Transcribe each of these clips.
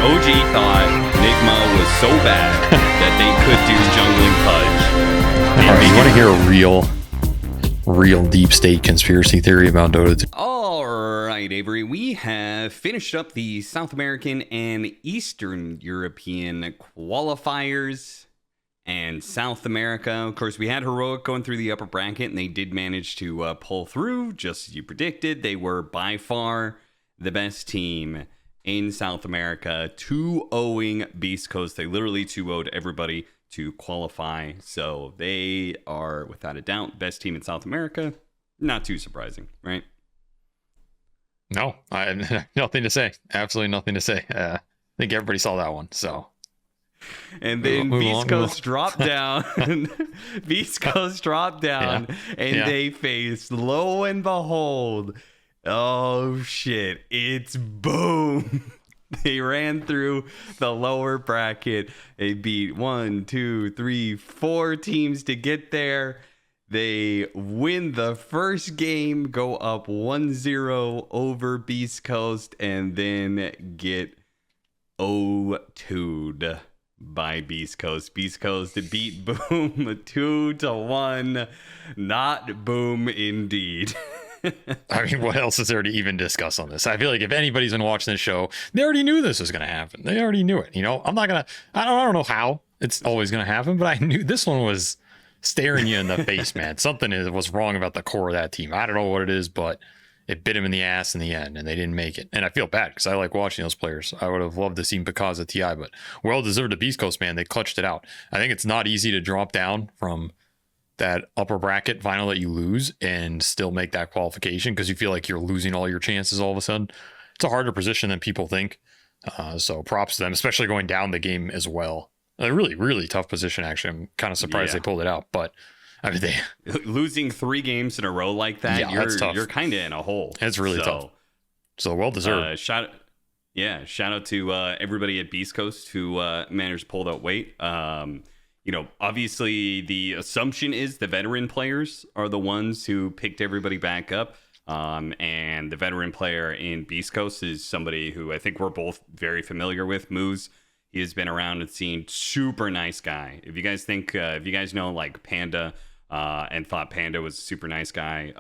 OG thought Nigma was so bad that they could do Jungling Pudge. All right, you want to hear a real deep state conspiracy theory about Dota 2? All right, Avery, we have finished up the South American and Eastern European qualifiers. And South America, of course, we had Heroic going through the upper bracket, and they did manage to pull through, just as you predicted. They were by far the best team in South America, 2-0ing Beast Coast. They literally 2-0'd everybody to qualify. So they are, without a doubt, best team in South America. Not too surprising, right? No, I have nothing to say. Absolutely nothing to say. I think everybody saw that one, so... And then Beast Coast dropped down. Beast Coast dropped down, and they faced, lo and behold, oh shit, it's boom. They ran through the lower bracket. They beat 4 teams to get there. They win the first game, go up 1-0 over Beast Coast, and then get 0-2'd by Beast Coast. Beast Coast beat Boom 2-1. Not Boom indeed. I mean, what else is there to even discuss on this? I feel like if anybody's been watching this show, they already knew this was going to happen. They already knew it. You know, I don't know how it's always going to happen, but I knew this one was staring you in the face, man. Something was wrong about the core of that team. I don't know what it is, but it bit him in the ass in the end, and they didn't make it. And I feel bad because I like watching those players. I would have loved to see Picasa TI, but well-deserved to Beast Coast, man. They clutched it out. I think it's not easy to drop down from that upper bracket final that you lose and still make that qualification because you feel like you're losing all your chances all of a sudden. It's a harder position than people think. So props to them, especially going down the game as well. A really, really tough position, actually. I'm kind of surprised they pulled it out, but I mean, losing 3 games in a row like that, you're kind of in a hole. It's really tough. So well deserved. Shout out to everybody at Beast Coast who managed to pull that weight. You know, obviously the assumption is the veteran players are the ones who picked everybody back up. And the veteran player in Beast Coast is somebody who I think we're both very familiar with, Moose. He has been around and seen, super nice guy. If you guys know like Panda and thought Panda was a super nice guy,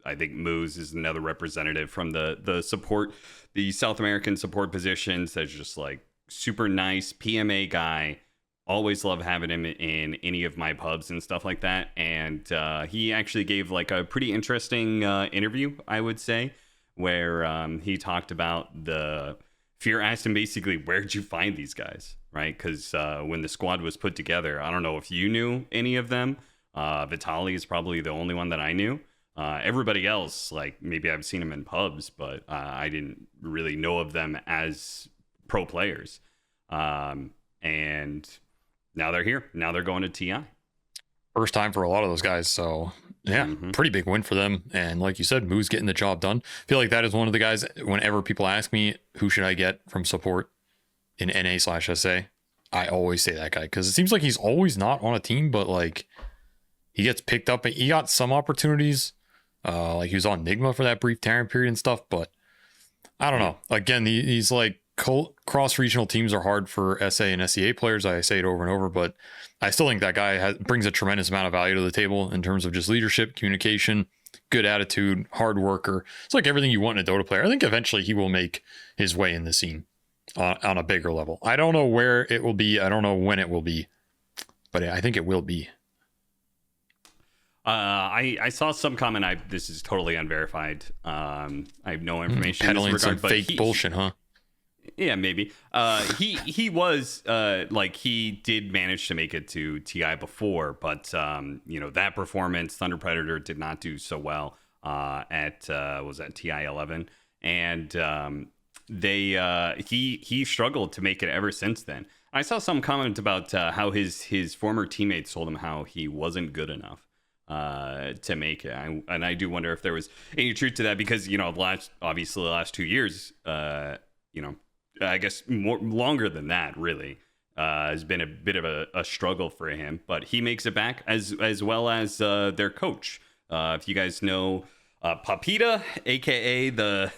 I think Moose is another representative from the South American support positions. That's just like super nice PMA guy. Always love having him in any of my pubs and stuff like that. And he actually gave like a pretty interesting interview, I would say, where he talked about Fear asked him basically, where'd you find these guys, right? Because when the squad was put together, I don't know if you knew any of them. Vitali is probably the only one that I knew. Everybody else, like maybe I've seen them in pubs, but I didn't really know of them as pro players. And now they're here. Now they're going to TI. First time for a lot of those guys. So yeah, pretty big win for them. And like you said, Moo's getting the job done. I feel like that is one of the guys, whenever people ask me, who should I get from support in NA/SA, I always say that guy. Because it seems like he's always not on a team, but like he gets picked up. He got some opportunities. Like he was on Nigma for that brief time period and stuff. But I don't know. Again, these like cross-regional teams are hard for SA and SEA players. I say it over and over, but I still think that guy brings a tremendous amount of value to the table in terms of just leadership, communication, good attitude, hard worker. It's like everything you want in a Dota player. I think eventually he will make his way in the scene on a bigger level. I don't know where it will be. I don't know when it will be, but I think it will be. I saw some comment. This is totally unverified. I have no information. Peddling in this regard, some fake bullshit, huh? Yeah, maybe. He was like he did manage to make it to TI before, but you know, that performance, Thunder Predator did not do so well at TI 11, and he struggled to make it ever since then. I saw some comment about how his former teammates told him how he wasn't good enough to make it, and I do wonder if there was any truth to that, because you know, the last 2 years, you know, I guess longer than that really has been a bit of a struggle for him, but he makes it back as well as their coach. If you guys know Papita, aka the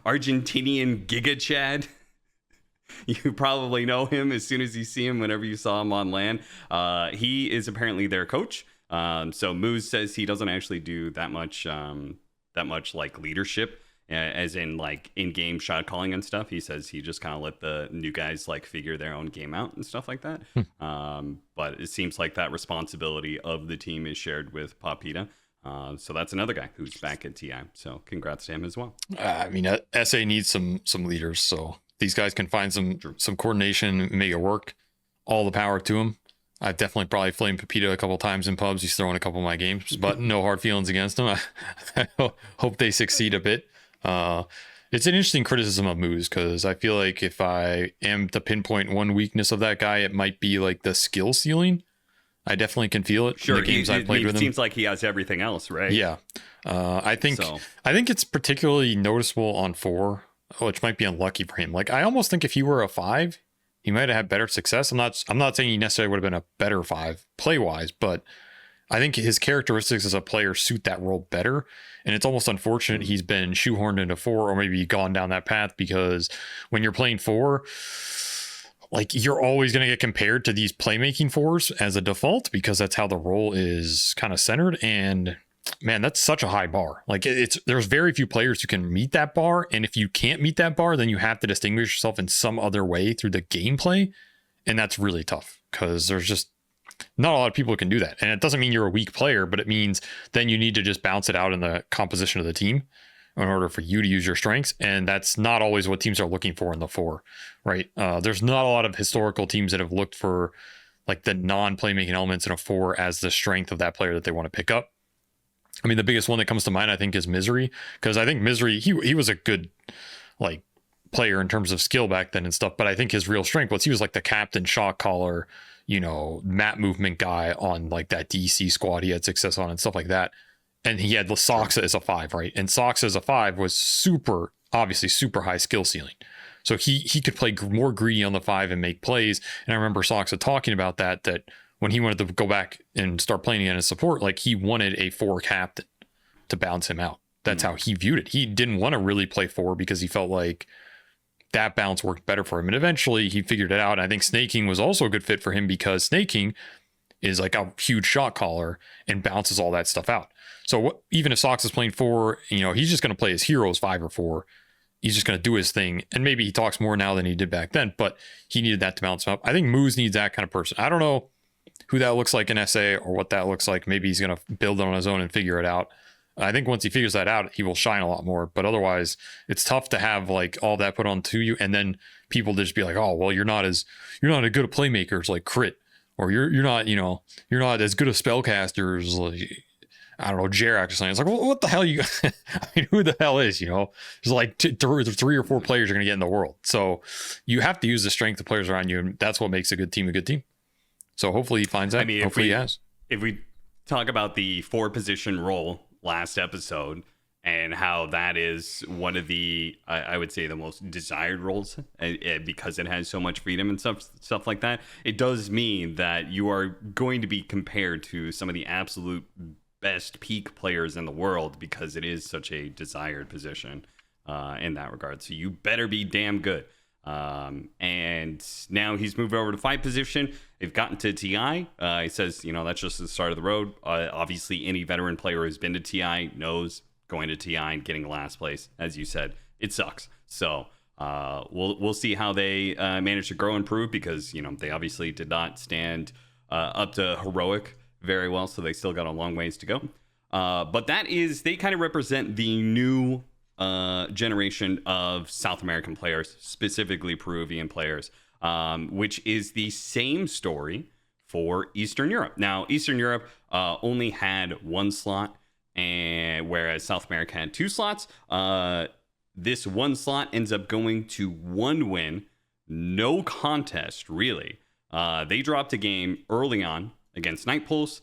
Argentinian Giga Chad, You probably know him as soon as you see him, whenever you saw him on LAN. He is apparently their coach. So Moose says he doesn't actually do that much like leadership, as in like in-game shot calling and stuff. He says he just kind of let the new guys like figure their own game out and stuff like that. But it seems like that responsibility of the team is shared with Papita. So that's another guy who's back at TI. So congrats to him as well. I mean, SA needs some leaders, so these guys can find some coordination and make it work. All the power to them. I've definitely probably flamed Pepito a couple times in pubs. He's throwing a couple of my games, but no hard feelings against him. I hope they succeed a bit. It's an interesting criticism of Moose, because I feel like if I am to pinpoint one weakness of that guy, it might be like the skill ceiling. I definitely can feel it. Sure, in the games I've played with him. It seems like he has everything else, right? Yeah. I think it's particularly noticeable on 4, which might be unlucky for him. Like, I almost think if he were a 5, he might have had better success. I'm not saying he necessarily would have been a better 5 play wise, but I think his characteristics as a player suit that role better. And it's almost unfortunate he's been shoehorned into 4, or maybe gone down that path, because when you're playing 4, like, you're always going to get compared to these playmaking 4s as a default, because that's how the role is kind of centered. And man, that's such a high bar. Like, there's very few players who can meet that bar. And if you can't meet that bar, then you have to distinguish yourself in some other way through the gameplay. And that's really tough, because there's just not a lot of people who can do that. And it doesn't mean you're a weak player, but it means then you need to just bounce it out in the composition of the team in order for you to use your strengths. And that's not always what teams are looking for in the 4, right? There's not a lot of historical teams that have looked for like the non-playmaking elements in a 4 as the strength of that player that they want to pick up. I mean, the biggest one that comes to mind, I think, is Misery, because I think Misery, he was a good like player in terms of skill back then and stuff, but I think his real strength was he was like the captain, shot caller, map movement guy on like that DC squad he had success on and stuff like that. And he had Soxa as a 5, right? And Soxa as a 5 was obviously super high skill ceiling. So he could play more greedy on the 5 and make plays. And I remember Soxa talking about that when he wanted to go back and start playing again as support, like, he wanted a 4 captain to bounce him out. That's how he viewed it. He didn't want to really play 4 because he felt like that bounce worked better for him. And eventually he figured it out. And I think Snaking was also a good fit for him, because Snaking is like a huge shot caller and bounces all that stuff out. So even if Sox is playing 4, he's just going to play his heroes 5 or 4. He's just going to do his thing. And maybe he talks more now than he did back then, but he needed that to bounce him up. I think Moose needs that kind of person. I don't know who that looks like in SA or what that looks like. Maybe he's going to build it on his own and figure it out. I think once he figures that out, he will shine a lot more. But otherwise, it's tough to have like all that put onto you, and then people just be like, "Oh, well, you're not as good a playmakers like Crit, or you're not as good a spellcasters like, I don't know, Jerax or something." It's like, well, what the hell you? I mean, who the hell is? There's like 3 or 4 players you're going to get in the world. So you have to use the strength of players around you, and that's what makes a good team a good team. So hopefully he finds that. I mean, hopefully he has. If we talk about the 4 position role last episode and how that is one of the, I would say, the most desired roles, because it has so much freedom and stuff like that, it does mean that you are going to be compared to some of the absolute best peak players in the world, because it is such a desired position in that regard. So you better be damn good. And now he's moved over to 5 position. They've gotten to TI. He says, that's just the start of the road. Obviously, any veteran player who's been to TI knows going to TI and getting last place, as you said, it sucks. So we'll see how they manage to grow and improve, because they obviously did not stand up to heroic very well, so they still got a long ways to go. But they kind of represent the new generation of South American players, specifically Peruvian players, which is the same story for Eastern Europe. Now, Eastern Europe only had 1 slot, and whereas South America had 2 slots. This 1 slot ends up going to 1 win, no contest, really. They dropped a game early on against Night Pulse,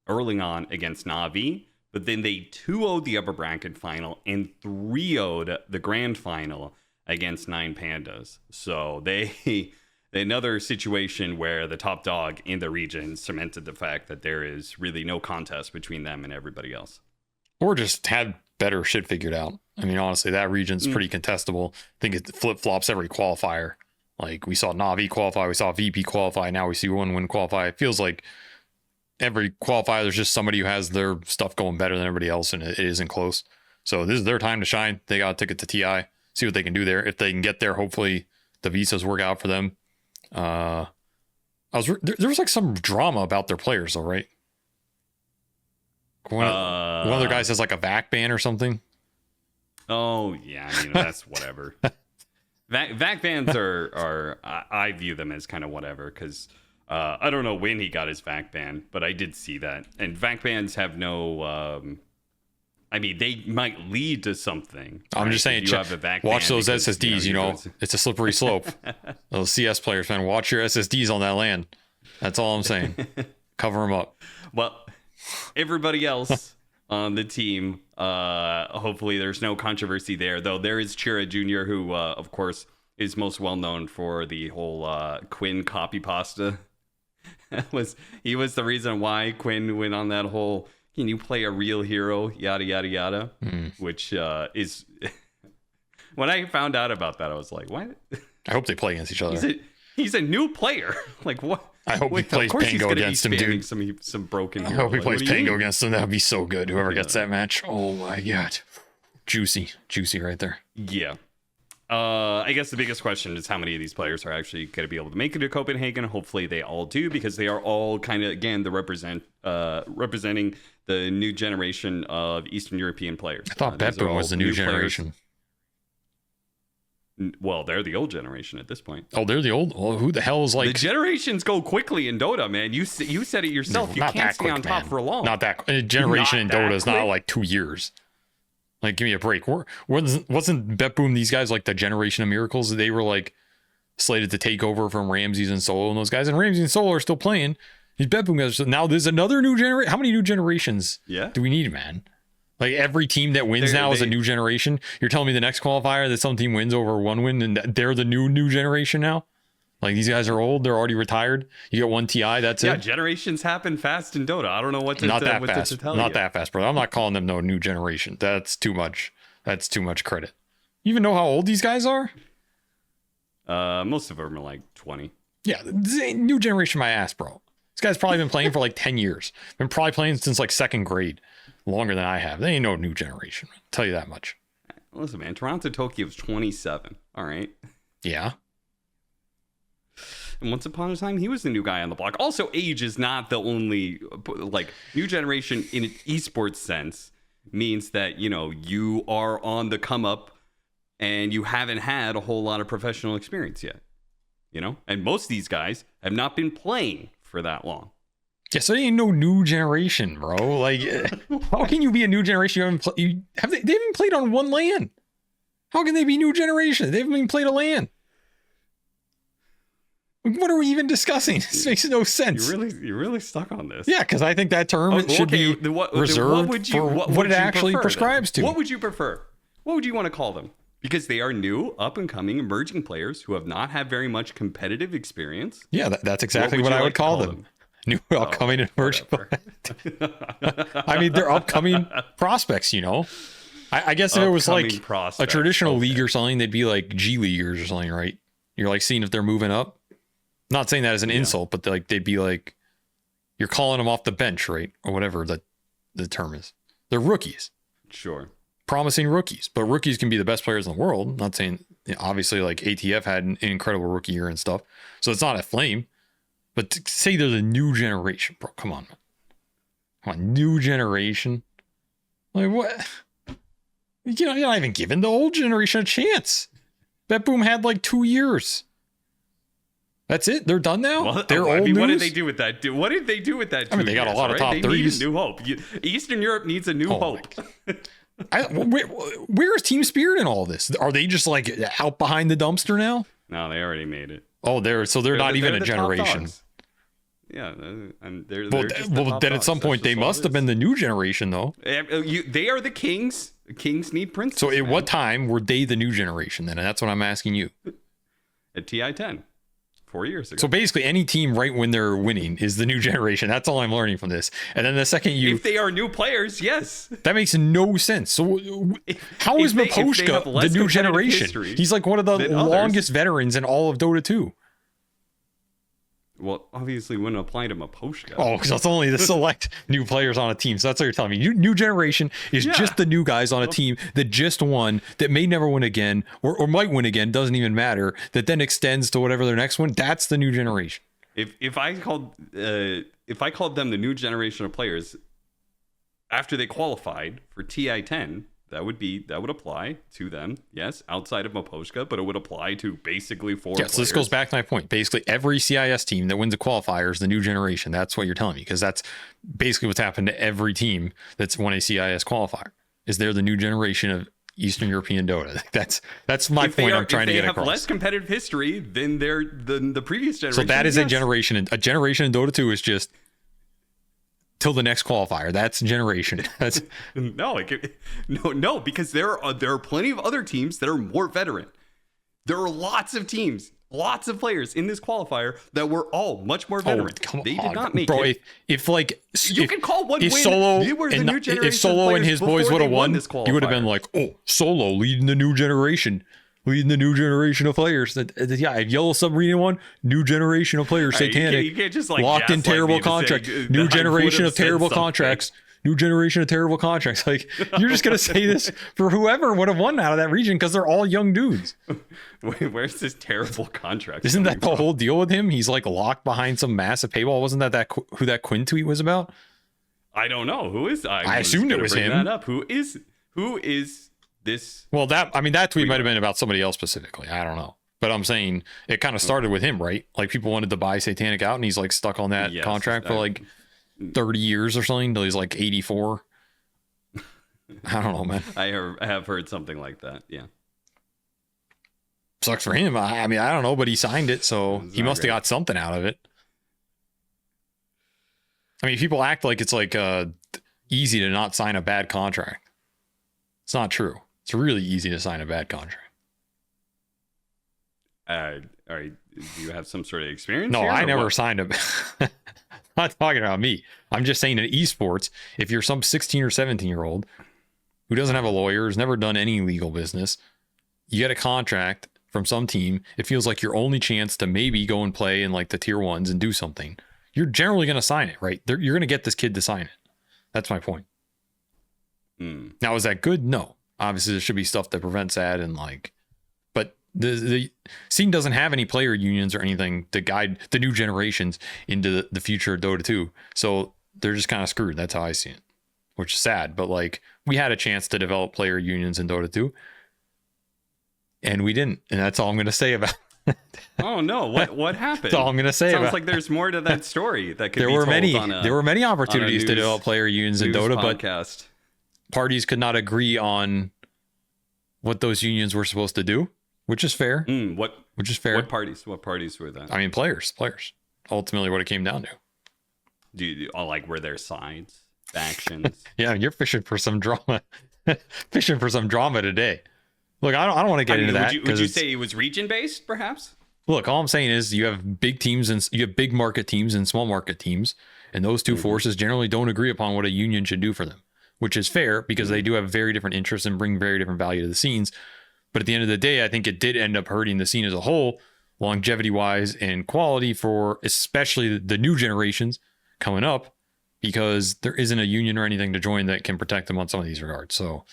early on against Navi, but then they 2-0'd the upper bracket final and 3-0'd the grand final against 9 Pandas. So another situation where the top dog in the region cemented the fact that there is really no contest between them and everybody else. Or just had better shit figured out. I mean, honestly, that region's pretty contestable. I think it flip-flops every qualifier. Like we saw Navi qualify, we saw VP qualify, now we see one win qualify. It feels like every qualifier there's just somebody who has their stuff going better than everybody else, and it isn't close. So this is their time to shine. They got a ticket to TI, see what they can do there. If they can get there, hopefully the visas work out for them. There was like some drama about their players though, right? One of their guys has like a VAC ban or something. Oh yeah, I mean that's whatever. VAC bans are I view them as kind of whatever, because I don't know when he got his VAC ban, but I did see that. And VAC bans have no I mean, they might lead to something. I'm just saying, watch those SSDs, you know, it's a slippery slope. Those CS players, man, watch your SSDs on that LAN. That's all I'm saying. Cover them up. Well, everybody else on the team, hopefully there's no controversy there, though there is Chira Jr., who, of course, is most well known for the whole Quinn copy pasta. He was the reason why Quinn went on that whole, can you play a real hero, yada, yada, yada, which is... When I found out about that, I was like, what? I hope they play against each other. He's a new player. Like, what? I hope he plays Pango against him, dude. Some broken hero. I hope he plays Pango against him. That would be so good. Whoever gets that match. Oh, my God. Juicy right there. Yeah. I guess the biggest question is how many of these players are actually going to be able to make it to Copenhagen. Hopefully they all do, because they are all kind of, again, representing the new generation of Eastern European players. I thought Betboom was the new generation. Well, they're the old generation at this point. Oh, they're the old? Well, who the hell is like... The generations go quickly in Dota, man. You said it yourself. You can't stay on top for long. Not that... A generation in Dota is not like 2 years. Like, give me a break. Wasn't Betboom these guys like the generation of miracles? They were like slated to take over from Ramses and Solo and those guys. And Ramses and Solo are still playing. These Betboom guys. So now there's another new generation. How many new generations do we need, man? Like every team that wins now is a new generation. You're telling me the next qualifier that some team wins over one win and they're the new generation now? Like these guys are old. They're already retired. You get one TI. That's it. Yeah, generations happen fast in Dota. I don't know what to tell you. Not that fast, bro. I'm not calling them no new generation. That's too much. That's too much credit. You even know how old these guys are? Most of them are like 20. Yeah, new generation my ass, bro. This guy's probably been playing for like 10 years. Been probably playing since like second grade. Longer than I have. They ain't no new generation. I'll tell you that much. Listen, man. Toronto Tokyo's 27. All right. Yeah. And once upon a time, he was the new guy on the block. Also, age is not the only, like, new generation in an esports sense means that, you know, you are on the come up and you haven't had a whole lot of professional experience yet. You know? And most of these guys have not been playing for that long. Yeah, so they ain't no new generation, bro. Like, how can you be a new generation? They haven't played on one LAN. How can they be new generation? They haven't even played a LAN. What are we even discussing? This makes no sense. You're really stuck on this. Yeah, because I think that term should be reserved for what it actually prescribes to. What would you prefer? What would you want to call them? Because they are new, up-and-coming, emerging players who have not had very much competitive experience. Yeah, that's exactly what I would call them. New upcoming and emerging. I mean, they're upcoming prospects, you know. I guess if it was like a traditional league or something, they'd be like G Leaguers or something, right? You're like seeing if they're moving up. Not saying that as an insult, but they'd be like, you're calling them off the bench, right? Or whatever the term is. They're rookies. Sure. Promising rookies. But rookies can be the best players in the world. Not saying, obviously, like ATF had an incredible rookie year and stuff. So it's not a flame. But to say they're the new generation, bro, come on, man. Come on, new generation. Like, what? You're not even giving the old generation a chance. Betboom had like 2 years. That's it? They're done now? Well, they're old news? What did they do with that? What did they do with that? I mean, they got a lot of top 30s. They need new hope. Eastern Europe needs a new hope. Where is Team Spirit in all this? Are they just like out behind the dumpster now? No, they already made it. Oh, they're not even a generation. Yeah, and they're well, then at some point they must have been the new generation, though. They are the kings. Kings need princes. So, at what time were they the new generation then? And that's what I'm asking you. At TI 10. 4 years ago. So basically, any team right when they're winning is the new generation. That's all I'm learning from this. And then the second if they are new players, yes, that makes no sense. So how is Miposhka the new generation? He's like one of the longest veterans in all of Dota 2. Well, obviously wouldn't apply to Miposhka. Oh, because it's only the select new players on a team. So that's what you're telling me. New generation is just the new guys on a team that just won, that may never win again, or might win again, doesn't even matter, that then extends to whatever their next one. That's the new generation. If I called them the new generation of players after they qualified for TI10, that would apply to them, yes, outside of Miposhka, but it would apply to basically 4 players. So this goes back to my point. Basically, every CIS team that wins a qualifier is the new generation. That's what you're telling me, because that's basically what's happened to every team that's won a CIS qualifier. Is they're the new generation of Eastern European Dota. That's my point I'm trying to get across. If they have less competitive history than the previous generation. So that is a generation. A generation in Dota 2 is just till the next qualifier. That's generation. That's no, because there are plenty of other teams that are more veteran. There are lots of teams, lots of players in this qualifier that were all much more veteran. They did not make it. If you can call one if win, Solo they were the new generation. If Solo and his boys would have won, you would have been like, oh, Solo leading the new generation. Leading the new generation of players. Yeah, if Yellow Submarine won, new generation of players, satanic. You can't just like locked in terrible contract. New generation of terrible contracts. New generation of terrible contracts. Like, you're just gonna say this for whoever would have won out of that region because they're all young dudes. Wait, where's this terrible contract? Isn't that the whole deal with him? He's like locked behind some massive paywall. Wasn't that who that Quinn tweet was about? I don't know. Who is? I assumed it was him. That up. Who is this? Well, that tweet might have been about somebody else specifically. I don't know. But I'm saying it kind of started with him, right? Like, people wanted to buy Satanic out, and he's like stuck on that contract for like 30 years or something till he's like 84. I don't know, man. I have heard something like that. Yeah. Sucks for him. I mean, I don't know, but he signed it, so he must have got something out of it. I mean, people act like it's like easy to not sign a bad contract. It's not true. It's really easy to sign a bad contract. All right. Do you have some sort of experience? No, here, I never what? signed a. I'm not talking about me. I'm just saying in esports, if you're some 16 or 17-year-old who doesn't have a lawyer, has never done any legal business, you get a contract from some team. It feels like your only chance to maybe go and play in like the tier 1s and do something. You're generally going to sign it, right? You're going to get this kid to sign it. That's my point. Now, is that good? No. Obviously, there should be stuff that prevents that, and like, but the scene doesn't have any player unions or anything to guide the new generations into the future of Dota 2. So they're just kind of screwed. That's how I see it, which is sad. But like, we had a chance to develop player unions in Dota 2, and we didn't. And that's all I'm going to say about it. Oh no! What happened? That's all I'm going to say. Sounds like there's more to that story that could there be were told there were many opportunities to develop player unions in Dota, podcast. But parties could not agree on what those unions were supposed to do, which is fair. Which is fair. What parties were that? I mean, players. Ultimately, what it came down to. Do you like, were there sides, factions? Yeah, you're fishing for some drama. Fishing for some drama today. Look, I don't want to get into that. Would you say it was region based, perhaps? Look, all I'm saying is you have big teams and you have big market teams and small market teams, and those two forces generally don't agree upon what a union should do for them, which is fair because they do have very different interests and bring very different value to the scenes. But at the end of the day, I think it did end up hurting the scene as a whole, longevity wise and quality for especially the new generations coming up, because there isn't a union or anything to join that can protect them on some of these regards. So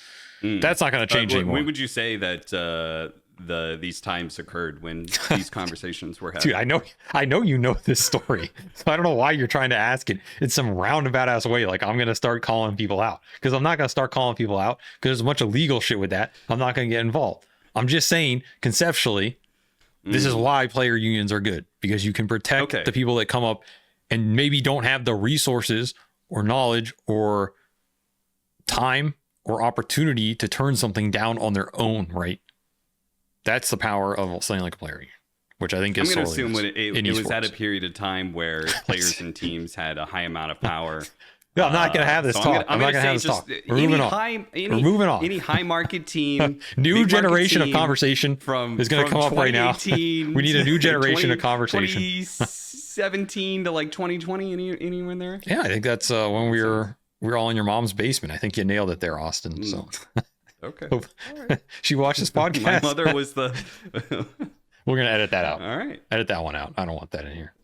that's not going to change anymore. When would you say that these times occurred when these conversations were happening? Dude, I know you know this story, so I don't know why you're trying to ask it in some roundabout ass way. Like, I'm going to start calling people out, because I'm not going to start calling people out because there's a bunch of legal shit with that. I'm not going to get involved. I'm just saying conceptually, this is why player unions are good, because you can protect the people that come up and maybe don't have the resources or knowledge or time or opportunity to turn something down on their own, right? That's the power of something like a player union, which I think is. I'm going to assume it was at a period of time where players and teams had a high amount of power No, I'm not going to have this talk. I'm not going to have this talk. We're moving on. We're moving on. Any high market team, new generation of conversation is going to come up right now. We need a new generation of conversation. 2017 to like 2020. Anyone there? Yeah, I think that's when we were all in your mom's basement. I think you nailed it there, Austin. So okay. All right. She watched this podcast. My mother was the. We're gonna edit that out. All right. Edit that one out. I don't want that in here.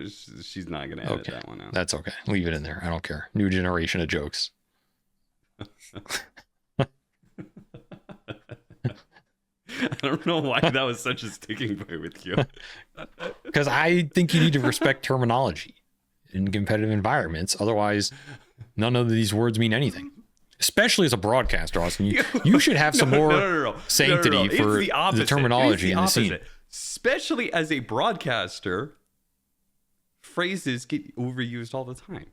She's not gonna edit that one out. That's okay. Leave it in there. I don't care. New generation of jokes. I don't know why that was such a sticking point with you. Because I think you need to respect terminology in competitive environments. Otherwise, none of these words mean anything. Especially as a broadcaster, Austin. You should have some more sanctity for the terminology in the scene. Especially as a broadcaster, phrases get overused all the time.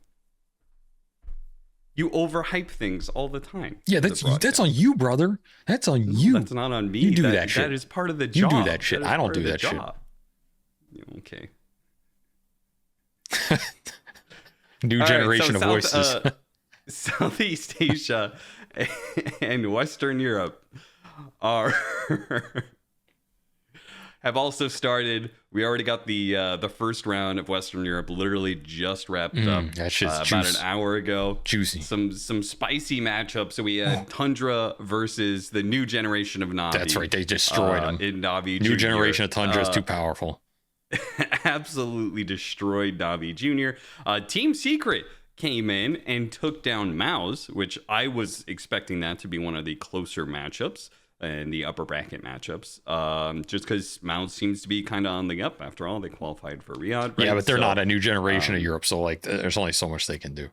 You overhype things all the time. Yeah, that's on you, brother. That's on you. That's not on me. You do that shit. That is part of the job. You do that shit. I don't do that shit. Okay. New generation of voices. Southeast Asia and Western Europe have also started. We already got the first round of Western Europe literally just wrapped up about an hour ago. Juicy. Some spicy matchups. So we had Tundra versus the new generation of Navi. That's right. They destroyed them. In Navi New Junior. generation of Tundra is too powerful. Absolutely destroyed Navi Junior. Team Secret came in and took down Mouse, which I was expecting that to be one of the closer matchups and the upper bracket matchups, just because Mouse seems to be kind of on the up. After all, they qualified for Riyadh. Right? Yeah, but they're not a new generation of Europe, so like, there's only so much they can do.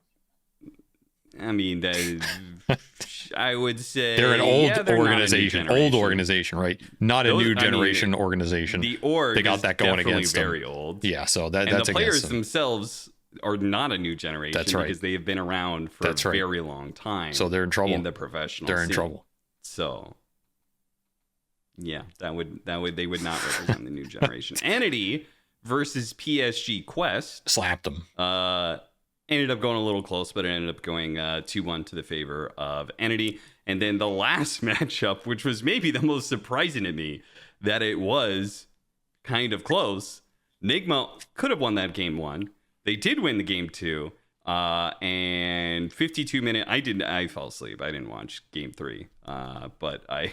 I mean, I would say they're an old organization, right? Not a new generation organization. The org they got that going against them. Very old. Yeah, so that's and the players themselves are not a new generation. That's right. Because they have been around for a very long time. So they're in trouble in the professional. They're in trouble. So yeah, they would not represent the new generation. Entity versus PSG Quest slapped them. Ended up going a little close, but it ended up going 2-1 to the favor of Entity. And then the last matchup, which was maybe the most surprising to me, that it was kind of close. Nigma could have won that game 1. They did win the game 2. And 52-minute. I fell asleep. I didn't watch game 3. But I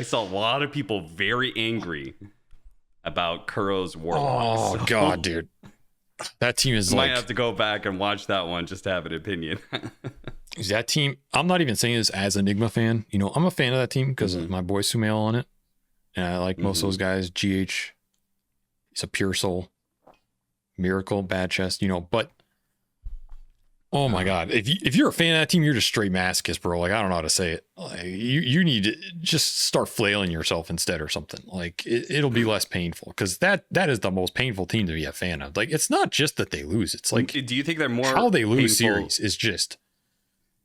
saw a lot of people very angry about Kuro's Warlock. Oh, God, dude. That team is might have to go back and watch that one just to have an opinion. That team, I'm not even saying this as a Nigma fan. You know, I'm a fan of that team because of my boy Sumail on it. And I like most of those guys. GH, he's a pure soul. Miracle, bad chest, you know, but oh my God. If you're a fan of that team, you're just straight masochist, bro. Like, I don't know how to say it. Like, you need to just start flailing yourself instead or something. Like, it'll be less painful because that is the most painful team to be a fan of. Like, it's not just that they lose. It's like, do you think they're more how they lose series is just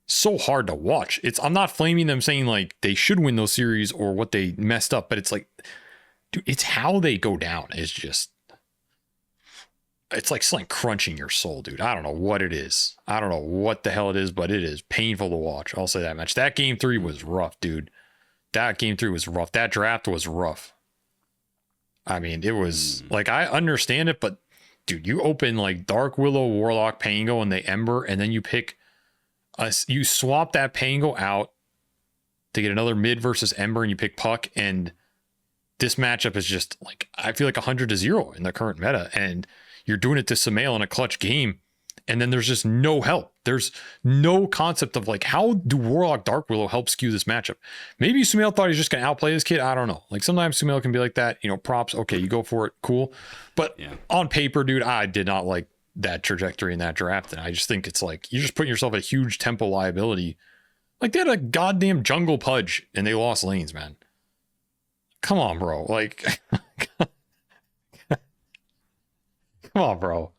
so hard to watch. I'm not flaming them saying like they should win those series or what they messed up, but it's like, dude, it's how they go down is just, it's like something crunching your soul, dude. I don't know what it is. I don't know what the hell it is, but it is painful to watch. I'll say that much. That game 3 was rough, dude. That game 3 was rough. That draft was rough. I mean, it was like, I understand it, but dude, you open like Dark Willow, Warlock, Pango, and the Ember, and then you pick you swap that Pango out to get another mid versus Ember, and you pick Puck, and this matchup is just like, I feel like 100-0 in the current meta, and you're doing it to Sumail in a clutch game, and then there's just no help. There's no concept of like, how do Warlock Dark Willow help skew this matchup? Maybe Sumail thought he's just going to outplay this kid. I don't know. Like, sometimes Sumail can be like that, you know, props. Okay, you go for it. Cool. But on paper, dude, I did not like that trajectory in that draft. And I just think it's like, you're just putting yourself at a huge tempo liability. Like, they had a goddamn Jungle Pudge and they lost lanes, man. Come on, bro. Like, come on, bro.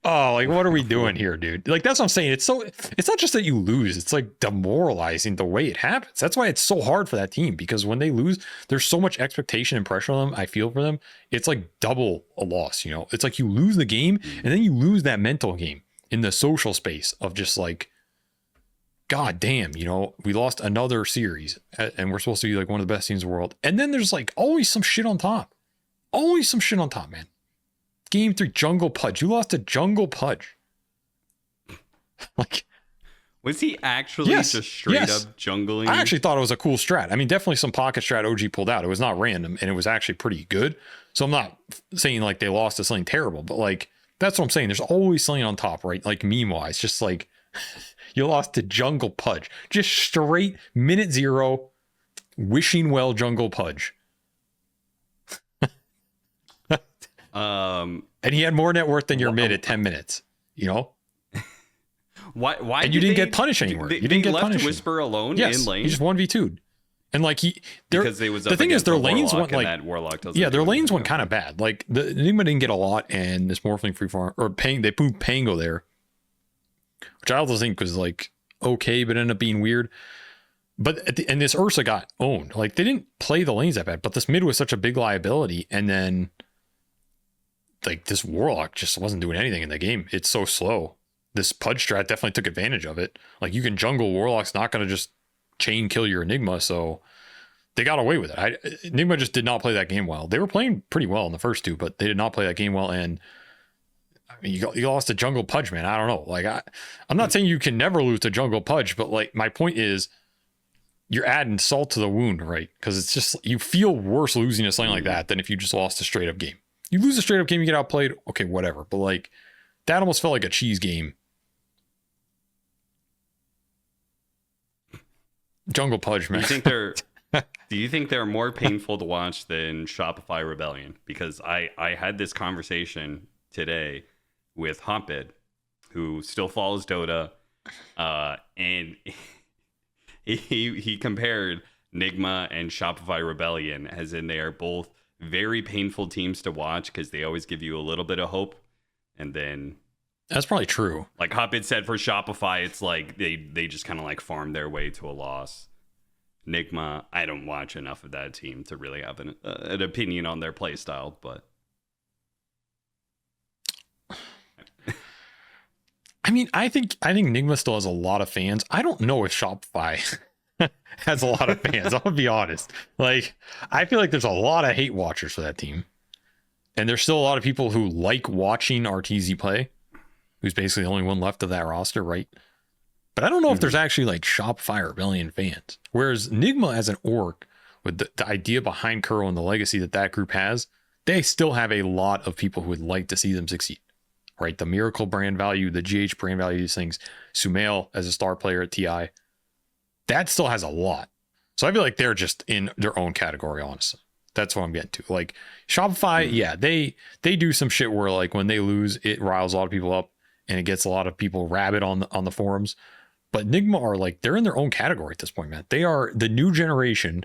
Oh, like, what are we doing here, dude? Like, that's what I'm saying. It's not just that you lose. It's like demoralizing the way it happens. That's why it's so hard for that team, because when they lose, there's so much expectation and pressure on them. I feel for them. It's like double a loss, you know? It's like you lose the game and then you lose that mental game. in the social space of just like, God damn, you know, we lost another series and we're supposed to be like one of the best teams in the world. And then there's like always some shit on top. Always some shit on top, man. Game 3, Jungle Pudge. You lost to Jungle Pudge. Like, was he actually just straight up jungling? I actually thought it was a cool strat. I mean, definitely some pocket strat OG pulled out. It was not random and it was actually pretty good. So I'm not saying like they lost to something terrible, but like, that's what I'm saying. There's always something on top, right? Like meme wise, just like you lost to Jungle Pudge, just straight minute 0, wishing well Jungle Pudge. And he had more net worth than your mid at 10 minutes, you know? Why? And you didn't get punished anywhere. You didn't get punished. Whisper alone in lane. He just 1v2'd. And like because they was the thing is their lanes went like that Warlock their lanes went kind of bad. Like the Nigma didn't get a lot, and this Morphling free farm or they moved Pango there, which I also think was like okay, but ended up being weird. But and this Ursa got owned. Like they didn't play the lanes that bad, but this mid was such a big liability, and then like this Warlock just wasn't doing anything in the game. It's so slow. This Pudge strat definitely took advantage of it. Like you can jungle, Warlock's not going to just chain kill your Enigma, so they got away with it. Enigma just did not play that game well. They were playing pretty well in the first 2, but they did not play that game well. And I mean, you lost to Jungle Pudge, man. I don't know. Like I'm not saying you can never lose to Jungle Pudge, but like my point is you're adding salt to the wound, right? Because it's just you feel worse losing to something like that than if you just lost a straight up game. You lose a straight up game, you get outplayed, okay, whatever. But like that almost felt like a cheese game. Jungle Pudge, man. Do you think they're more painful to watch than Shopify Rebellion? Because I had this conversation today with Hotbed, who still follows Dota, and he compared Nigma and Shopify Rebellion as in they are both very painful teams to watch because they always give you a little bit of hope, and then that's probably true. Like Hotbit said, for Shopify, it's like they just kind of like farm their way to a loss. Nigma, I don't watch enough of that team to really have an opinion on their play style, but I mean, I think Nigma still has a lot of fans. I don't know if Shopify has a lot of fans. I'll be honest. Like, I feel like there's a lot of hate watchers for that team, and there's still a lot of people who like watching RTZ play, who's basically the only one left of that roster, right? But I don't know if there's actually like Shopify Rebellion fans. Whereas Nigma as an org, with the idea behind Kuro and the legacy that group has, they still have a lot of people who would like to see them succeed, right? The Miracle brand value, the GH brand value, these things. Sumail as a star player at TI, that still has a lot. So I feel like they're just in their own category, honestly. That's what I'm getting to. Like Shopify, yeah, they do some shit where like when they lose, it riles a lot of people up and it gets a lot of people rabid on the forums. But Nigma are like, they're in their own category at this point, man. They are the new generation.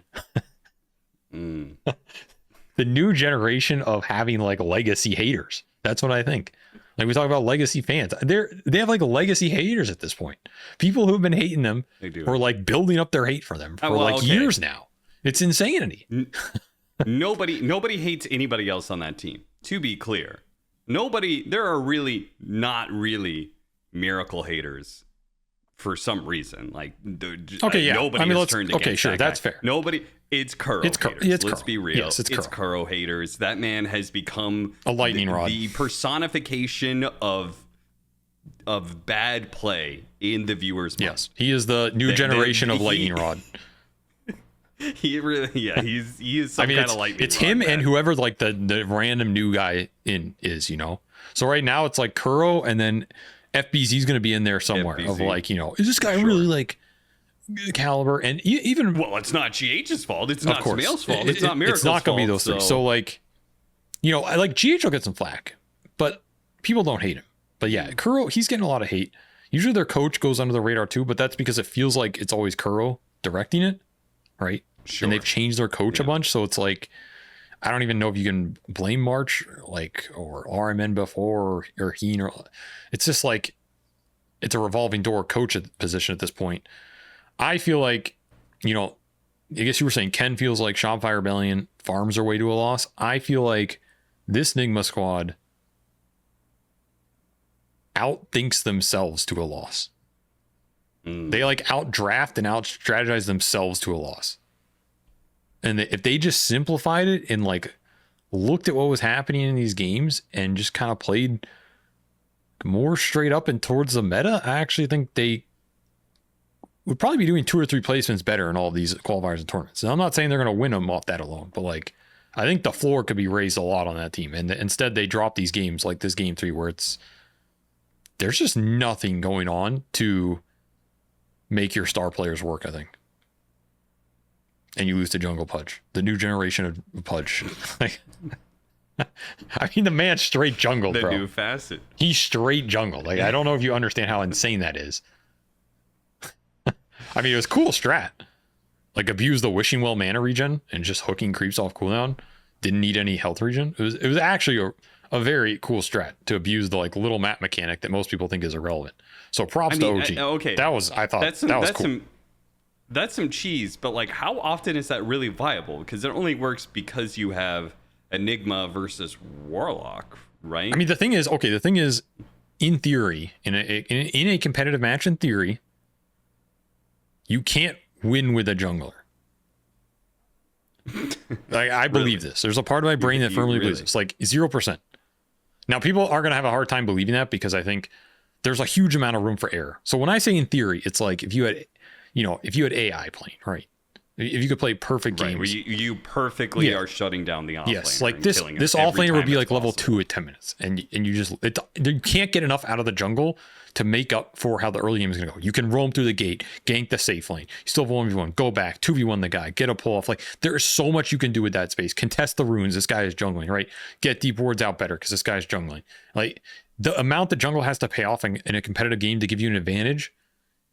The new generation of having like legacy haters. That's what I think. Like we talk about legacy fans. They have like legacy haters at this point. People who've been hating them or like building up their hate for them for years now. It's insanity. Nobody hates anybody else on that team. To be clear, there are really not really Miracle haters. For some reason, like nobody has turned against that guy. That's fair. Nobody, it's Kuro haters. Let's be real. Yes, it's Kuro haters. That man has become a lightning rod, the personification of bad play in the viewers' mind. Yes, he is the new generation of lightning rod. He really, he is some kind of lightning rod. It's him and whoever like the random new guy is, you know. So right now it's like Kuro and then FBZ's going to be in there somewhere of like, you know, is this guy really like caliber? And even it's not GH's fault. It's not Sumail's fault. It's not Miracle's fault. It's not going to be those three. So like, you know, I like GH will get some flack, but people don't hate him. But yeah, Kuro, he's getting a lot of hate. Usually their coach goes under the radar too, but that's because it feels like it's always Kuro directing it, right? Sure. And they've changed their coach a bunch, so it's like I don't even know if you can blame March like or RMN before or Heen or it's just like it's a revolving door coach position at this point. I feel like, you know, I guess you were saying Ken feels like Shopify Rebellion farms their way to a loss. I feel like this Nigma squad outthinks themselves to a loss. They like outdraft and out-strategize themselves to a loss. And if they just simplified it and like looked at what was happening in these games and just kind of played more straight up and towards the meta, I actually think they would probably be doing 2 or 3 placements better in all of these qualifiers and tournaments. And I'm not saying they're going to win them off that alone, but like, I think the floor could be raised a lot on that team. And instead they drop these games like this game 3 where there's just nothing going on to make your star players work, I think. And you lose to Jungle Pudge, the new generation of Pudge. Like, I mean, the man straight jungle, bro. The new facet. He's straight jungle. Like, I don't know if you understand how insane that is. I mean, it was cool strat. Like, abuse the wishing well mana regen and just hooking creeps off cooldown. Didn't need any health regen. It was actually a very cool strat to abuse the like little map mechanic that most people think is irrelevant. So props to OG. Okay, that was cool. That's some cheese, but like, how often is that really viable? Because it only works because you have Enigma versus Warlock, right? I mean, the thing is, in theory, in a competitive match, in theory, you can't win with a jungler. Like, I believe this. There's a part of my brain that firmly believes this. Like 0%. Now, people are going to have a hard time believing that because I think there's a huge amount of room for error. So when I say in theory, it's like if you had AI playing, right? If you could play perfect games, where you perfectly are shutting down the offlaner. Yes, like this offlaner would be like level 2 at 10 minutes, and you can't get enough out of the jungle to make up for how the early game is going to go. You can roam through the gate, gank the safe lane. You still have 1v1, go back, 2v1 the guy, get a pull off. Like, there is so much you can do with that space. Contest the runes. This guy is jungling, right? Get deep wards out better because this guy is jungling. Like, the amount the jungle has to pay off in a competitive game to give you an advantage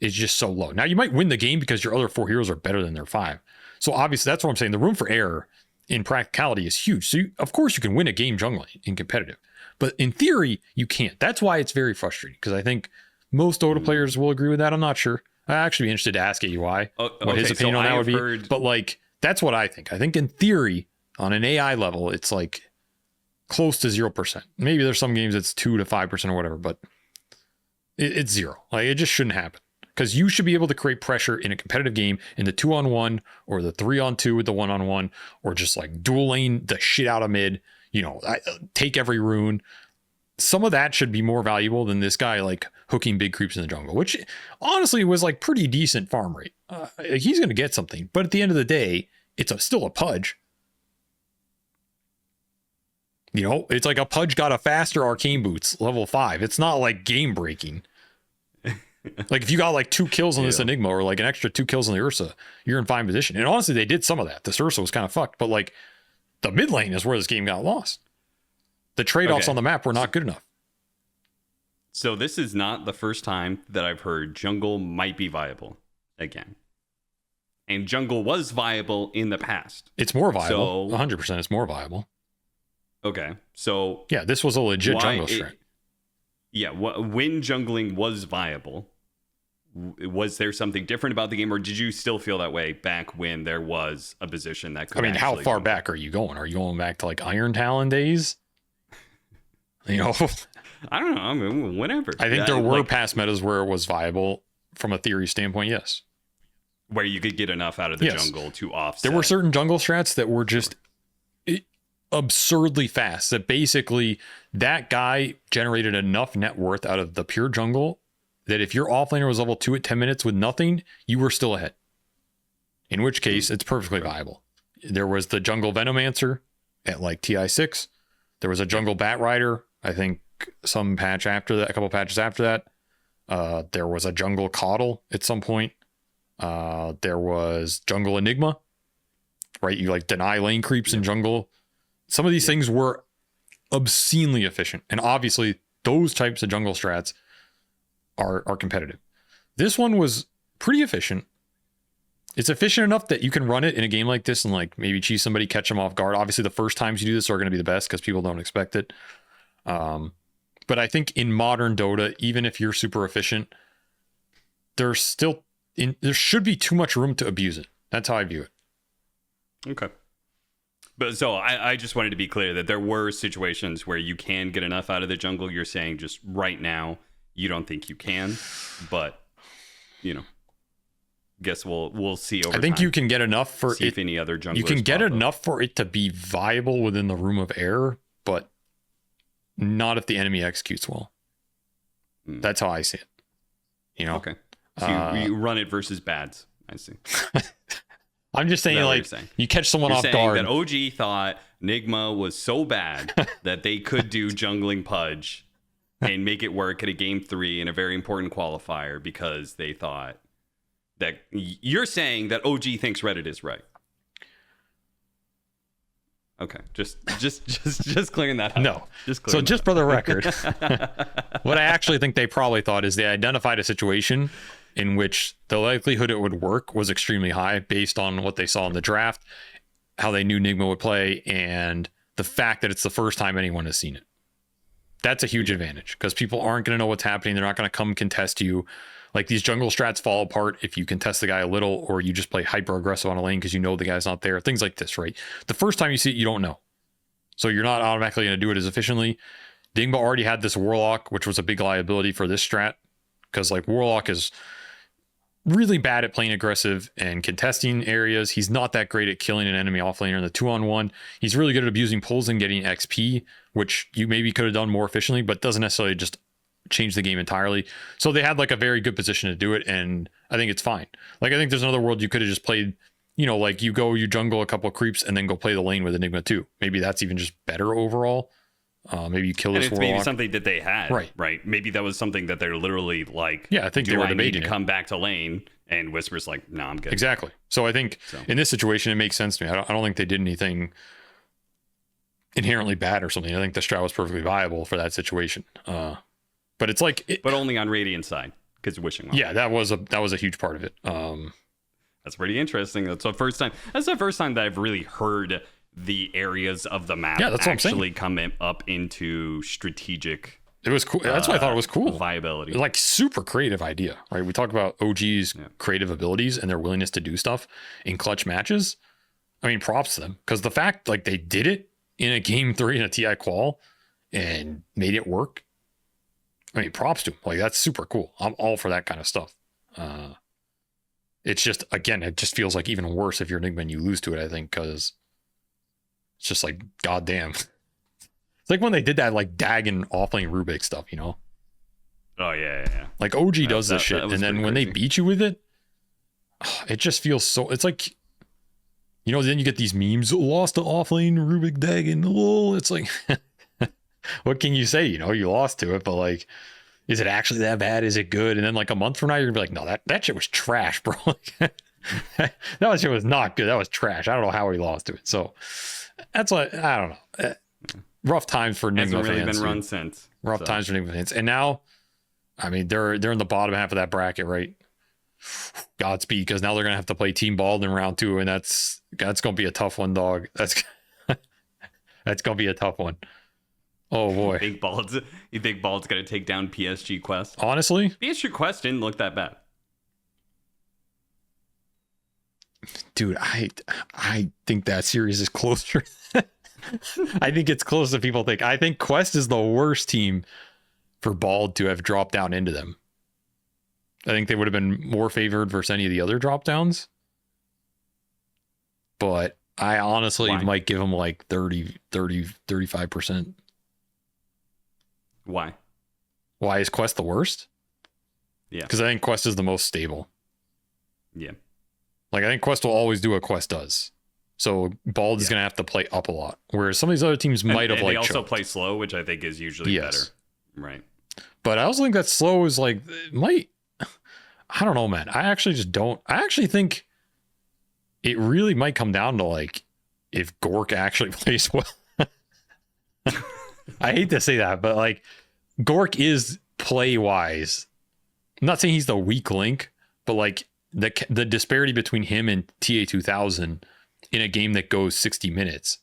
is just so low. Now, you might win the game because your other 4 heroes are better than their 5. So obviously, that's what I'm saying. The room for error in practicality is huge. So of course you can win a game jungling in competitive, but in theory you can't. That's why it's very frustrating, because I think most Dota players will agree with that. I'm not sure. I'd actually be interested to ask AUI what his opinion on that would be. But like, that's what I think. I think in theory, on an AI level, it's like close to 0%. Maybe there's some games it's 2 to 5% or whatever, but it's 0. Like, it just shouldn't happen. Because you should be able to create pressure in a competitive game in the 2-on-1 or the 3-on-2 with the 1-on-1, or just like dual lane the shit out of mid, take every rune. Some of that should be more valuable than this guy like hooking big creeps in the jungle, which honestly was like pretty decent farm rate. He's going to get something, but at the end of the day, it's still a Pudge. It's like a Pudge got a faster arcane boots level 5. It's not like game breaking. Like, if you got like 2 kills on this Enigma, or like an extra 2 kills on the Ursa, you're in fine position. And honestly, they did some of that. This Ursa was kind of fucked, but like the mid lane is where this game got lost. The trade-offs on the map were not good enough. So this is not the first time that I've heard jungle might be viable again. And jungle was viable in the past. It's more viable. So, 100% it's more viable. Okay. So yeah, this was a legit jungle strat. When jungling was viable, was there something different about the game, or did you still feel that way back when there was a position that could? I mean, how far back are you going? Are you going back to like Iron Talon days? I don't know. I mean, whenever. I think there were past metas where it was viable from a theory standpoint. Yes, where you could get enough out of the jungle to offset. There were certain jungle strats that were just absurdly fast, that basically that guy generated enough net worth out of the pure jungle that if your offlaner was level 2 at 10 minutes with nothing, you were still ahead. In which case, it's perfectly viable. There was the jungle Venomancer at like TI6. There was a jungle Bat Rider, I think some patch after that, a couple patches after that. There was a jungle Coddle at some point. There was jungle Enigma, right? You like deny lane creeps in jungle. Some of these things were obscenely efficient. And obviously, those types of jungle strats are competitive. This one was pretty efficient. It's efficient enough that you can run it in a game like this and like maybe cheese somebody, catch them off guard. Obviously, the first times you do this are going to be the best because people don't expect it. But I think in modern Dota, even if you're super efficient, there should be too much room to abuse it. That's how I view it. Okay. But so I just wanted to be clear that there were situations where you can get enough out of the jungle. You're saying just right now, you don't think you can, but guess we'll see over I think time. you can get enough for See if any other junglers you can get pop up. enough for it to be viable within the room of error, but not if the enemy executes well. That's how I see it. Okay. So you run it versus bads. I see. I'm just saying, like, you catch someone off guard. That OG thought Nigma was so bad that they could do jungling Pudge and make it work at a game 3 in a very important qualifier because they thought that you're saying that OG thinks Reddit is right. Okay, just clearing that up. No, so just for the record, what I actually think they probably thought is they identified a situation in which the likelihood it would work was extremely high based on what they saw in the draft, how they knew Nigma would play, and the fact that it's the first time anyone has seen it. That's a huge advantage because people aren't going to know what's happening. They're not going to come contest you. Like, these jungle strats fall apart if you contest the guy a little, or you just play hyper aggressive on a lane because you know the guy's not there. Things like this, right? The first time you see it, you don't know. So you're not automatically going to do it as efficiently. Nigma already had this Warlock, which was a big liability for this strat, because like Warlock is really bad at playing aggressive and contesting areas. He's not that great at killing an enemy offlaner in the 2-on-1. He's really good at abusing pulls and getting XP, which you maybe could have done more efficiently, but doesn't necessarily just change the game entirely. So they had like a very good position to do it, and I think it's fine. Like, I think there's another world you could have just played, like you jungle a couple of creeps and then go play the lane with Enigma too. Maybe that's even just better overall. Maybe you kill this Warlock. Maybe something that they had, right? Maybe that was something that they're literally like, yeah, I think they were debating to come back to lane, and Whisper's like, no, I'm good. Exactly. So I think in this situation, it makes sense to me. I don't think they did anything inherently bad or something. I think the strat was perfectly viable for that situation. But it's like, but only on Radiant side, because wishing well. Yeah, that was a huge part of it. That's pretty interesting. That's the first time that I've really heard the areas of the map actually come up into strategic. It was cool. That's why I thought it was cool. Viability. Like, super creative idea, right? We talk about OG's creative abilities and their willingness to do stuff in clutch matches. I mean, props to them, because the fact like they did it in a game 3 in a TI qual and made it work. I mean, props to him. Like, that's super cool. I'm all for that kind of stuff. It's just, again, it just feels like even worse if you're Nigma and you lose to it, I think, because it's just like, goddamn. It's like when they did that, like, Dagon offlane Rubik stuff, Oh, yeah. Like, OG does this shit, and then when they beat you with it, it just feels so... It's like, then you get these memes, lost to offlane Rubik Dagon. Oh, it's like... What can you say? You lost to it, but like, is it actually that bad? Is it good? And then like a month from now, you're gonna be like, no, that shit was trash, bro. That shit was not good. That was trash. I don't know how he lost to it. So that's what, I don't know. Rough times for Nigma fans. Hasn't really been run since. Rough times for Nigma fans. And now, I mean, they're in the bottom half of that bracket, right? Godspeed, because now they're gonna have to play Team Bald in round 2, and that's gonna be a tough one, dog. That's gonna be a tough one. Oh boy. You think Bald's gonna take down PSG Quest? Honestly, PSG Quest didn't look that bad. Dude, I think that series is closer. I think it's closer than people think. I think Quest is the worst team for Bald to have dropped down into them. I think they would have been more favored versus any of the other drop downs. But I honestly might give them like 35%. Why? Why is Quest the worst? Yeah. Because I think Quest is the most stable. Yeah. Like, I think Quest will always do what Quest does. So Bald is going to have to play up a lot. Whereas some of these other teams might have they also choked. Play slow, which I think is usually better. Right. But I also think that slow is like, I don't know, man. I actually just don't. I actually think it really might come down to like, if Gork actually plays well. I hate to say that, but like, Gork is play wise. I'm not saying he's the weak link, but like the disparity between him and TA2000 in a game that goes 60 minutes,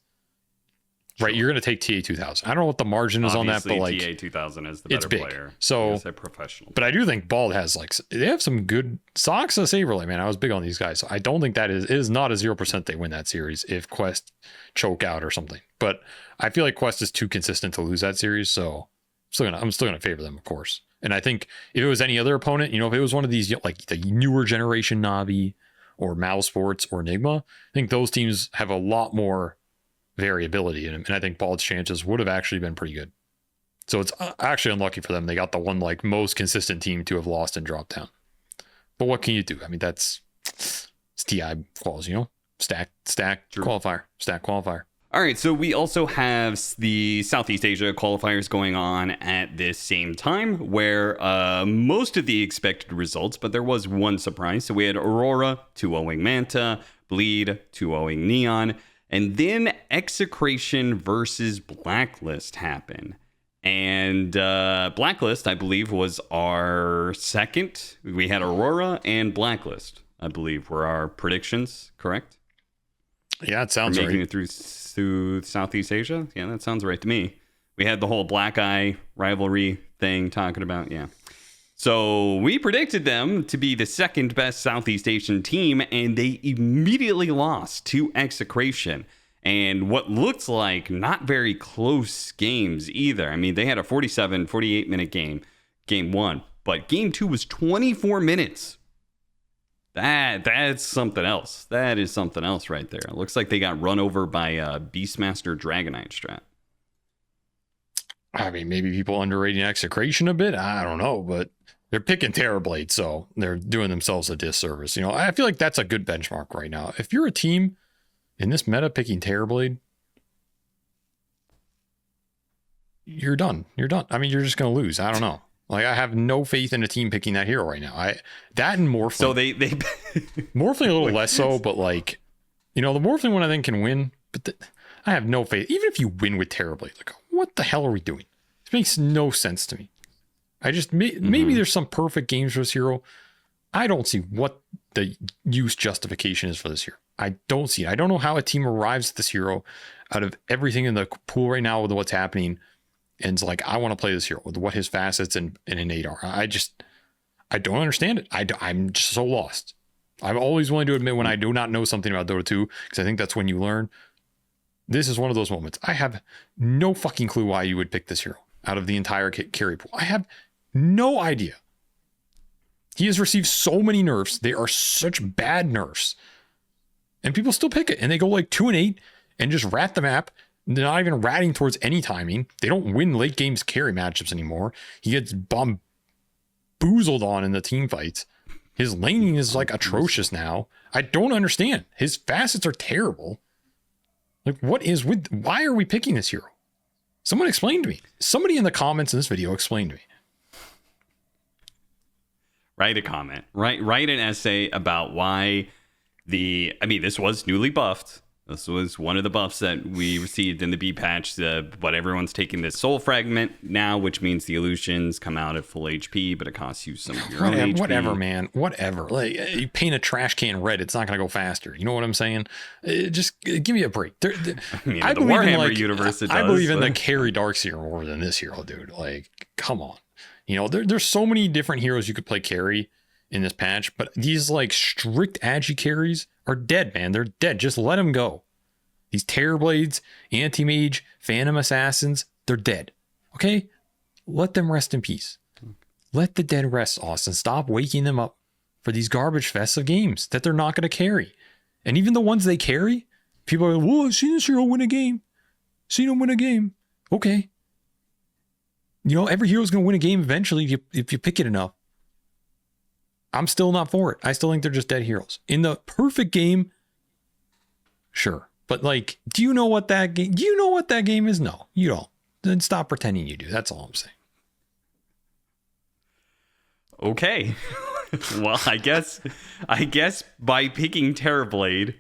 right? You're going to take TA2000. I don't know what the margin is on that, but like TA2000 is the better player. So it's a professional. But I do think Bald has like, they have some good socks. Saberlight, man. I was big on these guys. So I don't think that is not a 0% they win that series if Quest choke out or something. But I feel like Quest is too consistent to lose that series, so I'm still gonna favor them, of course. And I think if it was any other opponent, if it was one of these, like the newer generation Navi or Mousesports or Nigma, I think those teams have a lot more variability in them. And I think Bald's chances would have actually been pretty good. So it's actually unlucky for them. They got the one like most consistent team to have lost and dropped down. But what can you do? I mean, it's TI quals, stack True. qualifier, stack qualifier. All right, so we also have the Southeast Asia qualifiers going on at this same time, where most of the expected results, but there was one surprise. So we had Aurora 2-0ing Manta, Bleed 2-0ing Neon, and then Execration versus Blacklist happen. And Blacklist, I believe, was our second. We had Aurora and Blacklist, I believe, were our predictions, correct? Yeah, it sounds making right. it through Southeast Asia. Yeah, that sounds right to me. We had the whole Black Eye rivalry thing talking about. Yeah. So we predicted them to be the second best Southeast Asian team, and they immediately lost to Execration. And what looked like not very close games either. I mean, they had a 48 minute game one, but game two was 24 minutes. That's something else. That is something else right there. It looks like they got run over by Beastmaster Dragonite strat. I mean, maybe people underrating Execration a bit. I don't know, but they're picking Terrorblade, so they're doing themselves a disservice. I feel like that's a good benchmark right now. If you're a team in this meta picking Terrorblade, you're done. You're done. I mean, you're just going to lose. I don't know. Like, I have no faith in a team picking that hero right now. That and Morphling. So they Morphling a little less so, but like, the Morphling one I think can win, but I have no faith. Even if you win with Terrorblade, like, what the hell are we doing? It makes no sense to me. I just, maybe there's some perfect games for this hero. I don't see what the use justification is for this hero. I don't see it. I don't know how a team arrives at this hero out of everything in the pool right now with what's happening. And it's like, I want to play this hero with what his facets and innate are. I don't understand it. I'm just so lost. I'm always willing to admit when I do not know something about Dota 2, because I think that's when you learn. This is one of those moments. I have no fucking clue why you would pick this hero out of the entire carry pool. I have no idea. He has received so many nerfs. They are such bad nerfs. And people still pick it. And they go like 2-8 and just rat the map. They're not even ratting towards any timing. They don't win late games carry matchups anymore. He gets bamboozled on in the team fights. His laning is like atrocious now. I don't understand. His facets are terrible. Like, why are we picking this hero? Someone explain to me. Somebody in the comments in this video explain to me. Write a comment. Write an essay about why this was newly buffed. This was one of the buffs that we received in the B patch, but everyone's taking this soul fragment now, which means the illusions come out at full HP, but it costs you some of your own HP. Whatever, man. Whatever. Like, you paint a trash can red, it's not going to go faster. You know what I'm saying? Just give me a break. I the Warhammer universe, I believe in the carry Darkseer more than this hero, dude. Like, come on. There's so many different heroes you could play carry in this patch, but these like strict agi carries are dead, man. They're dead. Just let them go. These Terrorblades, Anti-Mage, Phantom Assassins, they're dead. Okay? Let them rest in peace. Let the dead rest, Austin. Stop waking them up for these garbage fests of games that they're not going to carry. And even the ones they carry, people are like, whoa, I've seen this hero win a game. Seen him win a game. Okay. Every hero's going to win a game eventually if you pick it enough. I'm still not for it. I still think they're just dead heroes. In the perfect game, sure. But like, do you know what that game is? No, you don't. Then stop pretending you do. That's all I'm saying. Okay. Well, I guess by picking Terrorblade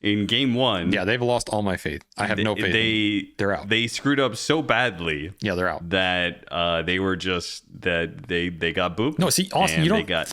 in game one. Yeah, they've lost all my faith. I have no faith. They're out. They screwed up so badly. Yeah, they're out. That they were just that they got booped. No, see, Austin,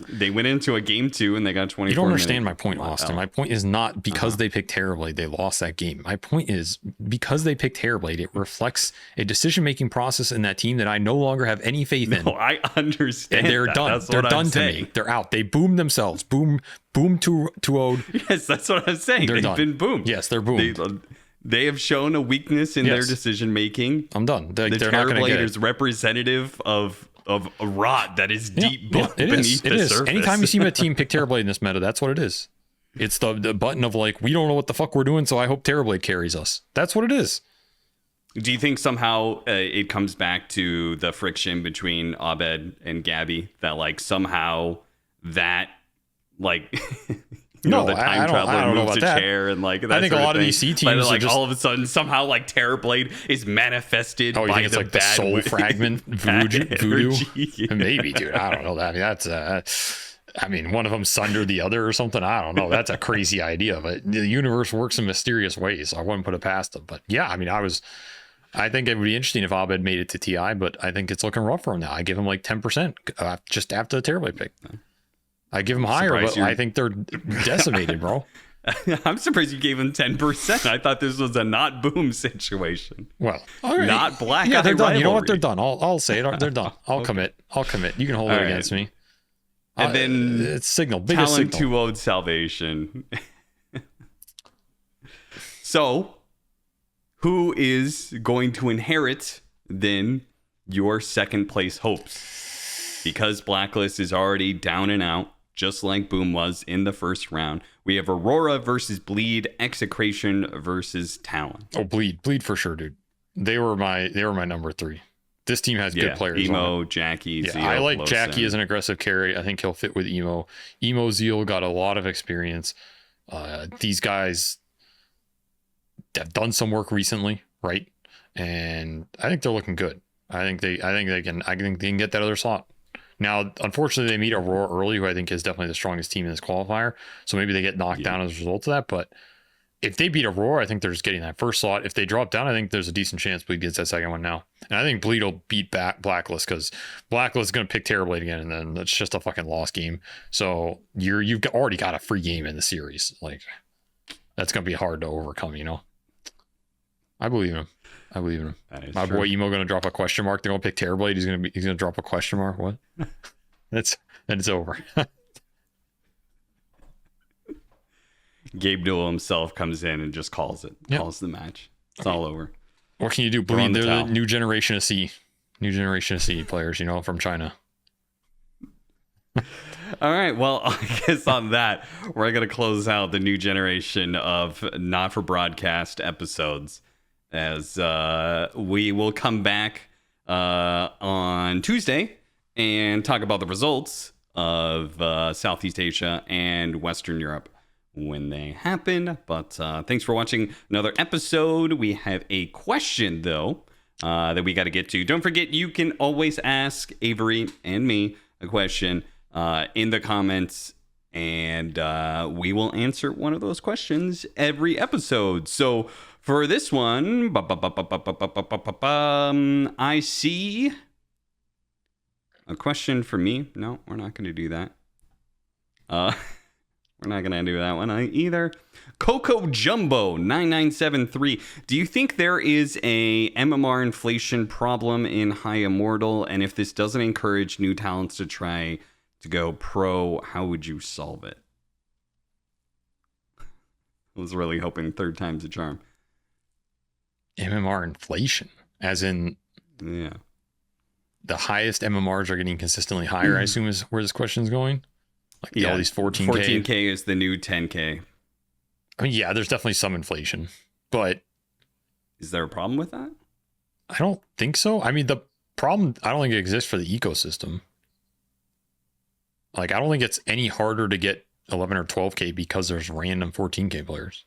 they went into a game two and they got 24. You don't understand my point, Austin. My point is not because they picked Terrorblade, they lost that game. My point is because they picked Terrorblade, it reflects a decision-making process in that team that I no longer have any faith in. No, I understand. And they're done. They're done to me. They're out. They boomed themselves. Boom 2-0'd. Yes, that's what I'm saying. They've been boomed. Yes, they're boomed. They have shown a weakness in their decision making. I'm done. The Terrorblade is representative of of rot that is deep beneath the surface. Anytime you see a team pick Terrorblade in this meta, that's what it is. It's the button of like, we don't know what the fuck we're doing, so I hope Terrorblade carries us. That's what it is. Do you think somehow it comes back to the friction between Abed and Gabby, that like somehow that like the time traveler moves a chair and like that I think a lot of these C teams but, like are just, all of a sudden somehow like Terrorblade is manifested by think it's like the soul fragment voodoo? Yeah. Maybe, dude. I don't know that. That's I mean, one of them sundered the other or something. I don't know. That's a crazy idea, but the universe works in mysterious ways. So I wouldn't put it past them. But yeah, I mean, I think it would be interesting if Abed made it to TI, but I think it's looking rough for him now. I give him like 10% just after the Terrorblade pick. I give him higher, but I think they're decimated, bro. I'm surprised you gave him 10%. I thought this was a not boom situation. Well, all right. Not black. Yeah, they're done. Rivalry. You know what? They're done. I'll say it. They're done. I'll commit. You can hold it against me. And then it's signal. Biggest Talon signal. 2-0'd Salvation. So, who is going to inherit then your second place hopes? Because Blacklist is already down and out, just like Boom was in the first round. We have Aurora versus Bleed, Execration versus Talon. Oh, Bleed for sure, dude. They were my number 3. This team has good players. Emo, Jackie, Zeal, I like Losen. Jackie as an aggressive carry. I think he'll fit with Emo. Emo, Zeal got a lot of experience. These guys have done some work recently, right? And I think they're looking good. I think they can get that other slot. Now, unfortunately, they meet Aurora early, who I think is definitely the strongest team in this qualifier. So maybe they get knocked down as a result of that. But if they beat Aurora, I think they're just getting that first slot. If they drop down, I think there's a decent chance Bleed gets that second one now. And I think Bleed will beat back Blacklist, because Blacklist is going to pick Terrorblade again, and then it's just a fucking lost game. So you've already got a free game in the series. Like, that's going to be hard to overcome, you know? I believe in him. My boy Emo going to drop a question mark. They're going to pick Terrorblade. He's going to drop a question mark. What? Then it's over. Gabe Newell himself comes in and just calls the match. It's all over. What can you do? Bleed. They're the new generation of C players, you know, from China. All right. Well, I guess on that, we're going to close out the new generation of Not For Broadcast episodes, as we will come back on Tuesday and talk about the results of Southeast Asia and Western Europe when they happen. But thanks for watching another episode. We have a question, though, that we got to get to. Don't forget, you can always ask Avery and me a question in the comments, and we will answer one of those questions every episode. So for this one, I see a question for me. No, we're not going to do that. We're not going to do that one either. Coco Jumbo 9973. Do you think there is a MMR inflation problem in High Immortal? And if this doesn't encourage new talents to try to go pro, how would you solve it? I was really hoping third time's a charm. MMR inflation, as in the highest MMRs are getting consistently higher, I assume is where this question is going. Like all these 14K. 14K is the new 10K. I mean, yeah, there's definitely some inflation, but is there a problem with that? I don't think so. I mean, the problem, I don't think it exists for the ecosystem. Like, I don't think it's any harder to get 11 or 12K because there's random 14K players.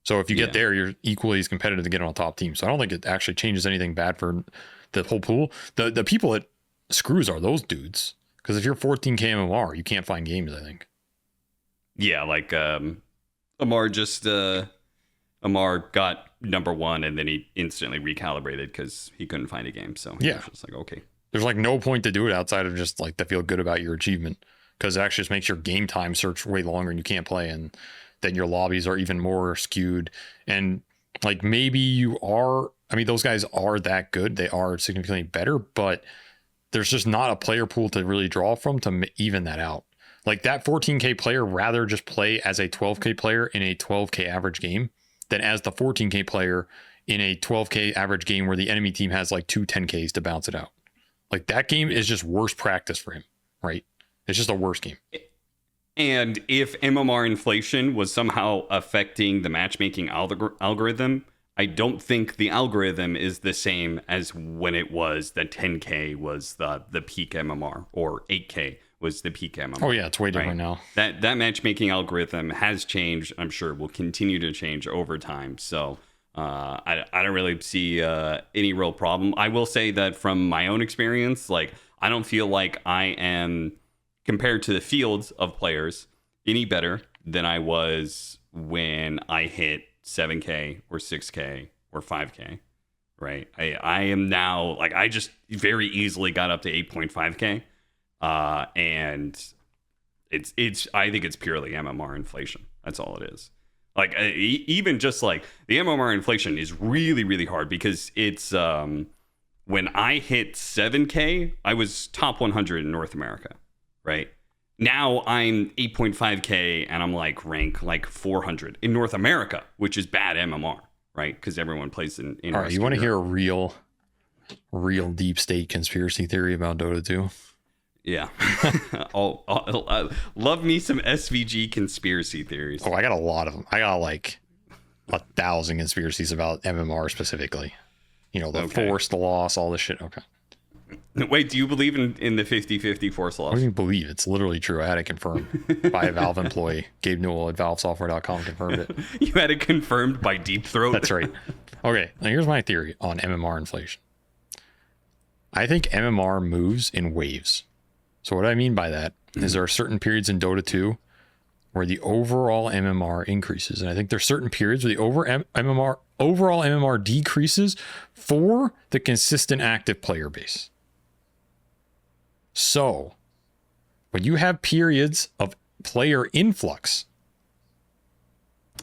So if you get there, you're equally as competitive to get on a top team. So I don't think it actually changes anything bad for the whole pool. The people it screws are those dudes. Because if you're 14K MMR, you can't find games, I think. Yeah, like Amar got number 1 and then he instantly recalibrated because he couldn't find a game. So he was just like, okay. There's like no point to do it outside of just like to feel good about your achievement, because it actually just makes your game time search way longer and you can't play, and then your lobbies are even more skewed. And like maybe those guys are that good. They are significantly better, but there's just not a player pool to really draw from to even that out. Like that 14K player rather just play as a 12K player in a 12K average game than as the 14K player in a 12K average game where the enemy team has like 2 10Ks to bounce it out. Like that game is just worse practice for him, right? It's just a worse game. And if MMR inflation was somehow affecting the matchmaking algorithm, I don't think the algorithm is the same as when it was that 10K was the peak MMR or 8K was the peak MMR. Oh yeah, it's way different now. That matchmaking algorithm has changed. I'm sure will continue to change over time. So I don't really see any real problem. I will say that from my own experience, like I don't feel like I am, compared to the fields of players, any better than I was when I hit 7K or 6K or 5K, right? I am now, like, I just very easily got up to 8.5K, and it's I think it's purely MMR inflation. That's all it is. Like, even just like the MMR inflation is really, really hard because it's when I hit 7K, I was top 100 in North America, right? Now I'm 8.5K and I'm like rank like 400 in North America, which is bad MMR, right? Because everyone plays in All right, you want to hear a real deep state conspiracy theory about Dota 2? Yeah. Love me some SVG conspiracy theories. Oh, I got a lot of them. I got like 1,000 conspiracies about MMR specifically. You know, the force, the loss, all this shit. Okay. Wait, do you believe in the 50-50 force loss? I don't even believe it's literally true. I had it confirmed by a Valve employee. Gabe Newell at valvesoftware.com confirmed it. You had it confirmed by Deep Throat? That's right. Okay, now here's my theory on MMR inflation. I think MMR moves in waves. So what I mean by that is there are certain periods in Dota 2 where the overall MMR increases. And I think there's certain periods where the overall MMR decreases for the consistent active player base. So when you have periods of player influx,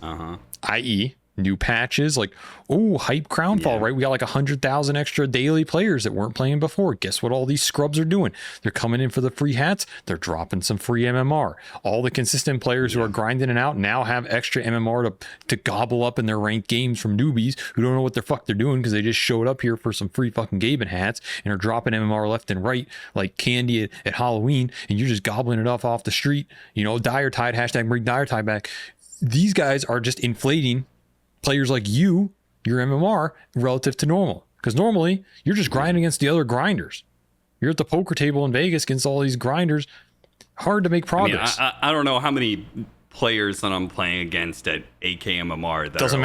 i.e., new patches like, oh, hype Crownfall, right? We got like 100,000 extra daily players that weren't playing before. Guess what all these scrubs are doing? They're coming in for the free hats. They're dropping some free MMR. All the consistent players who are grinding it out now have extra MMR to gobble up in their ranked games from newbies who don't know what the fuck they're doing because they just showed up here for some free fucking Gaben hats and are dropping MMR left and right like candy at Halloween, and you're just gobbling it off the street. You know, Dire Tide, hashtag bring Dire Tide back. These guys are just inflating players like your MMR relative to normal, because normally you're just grinding against the other grinders. You're at the poker table in Vegas against all these grinders. Hard to make progress. I don't know how many players that I'm playing against at 8K MMR. That doesn't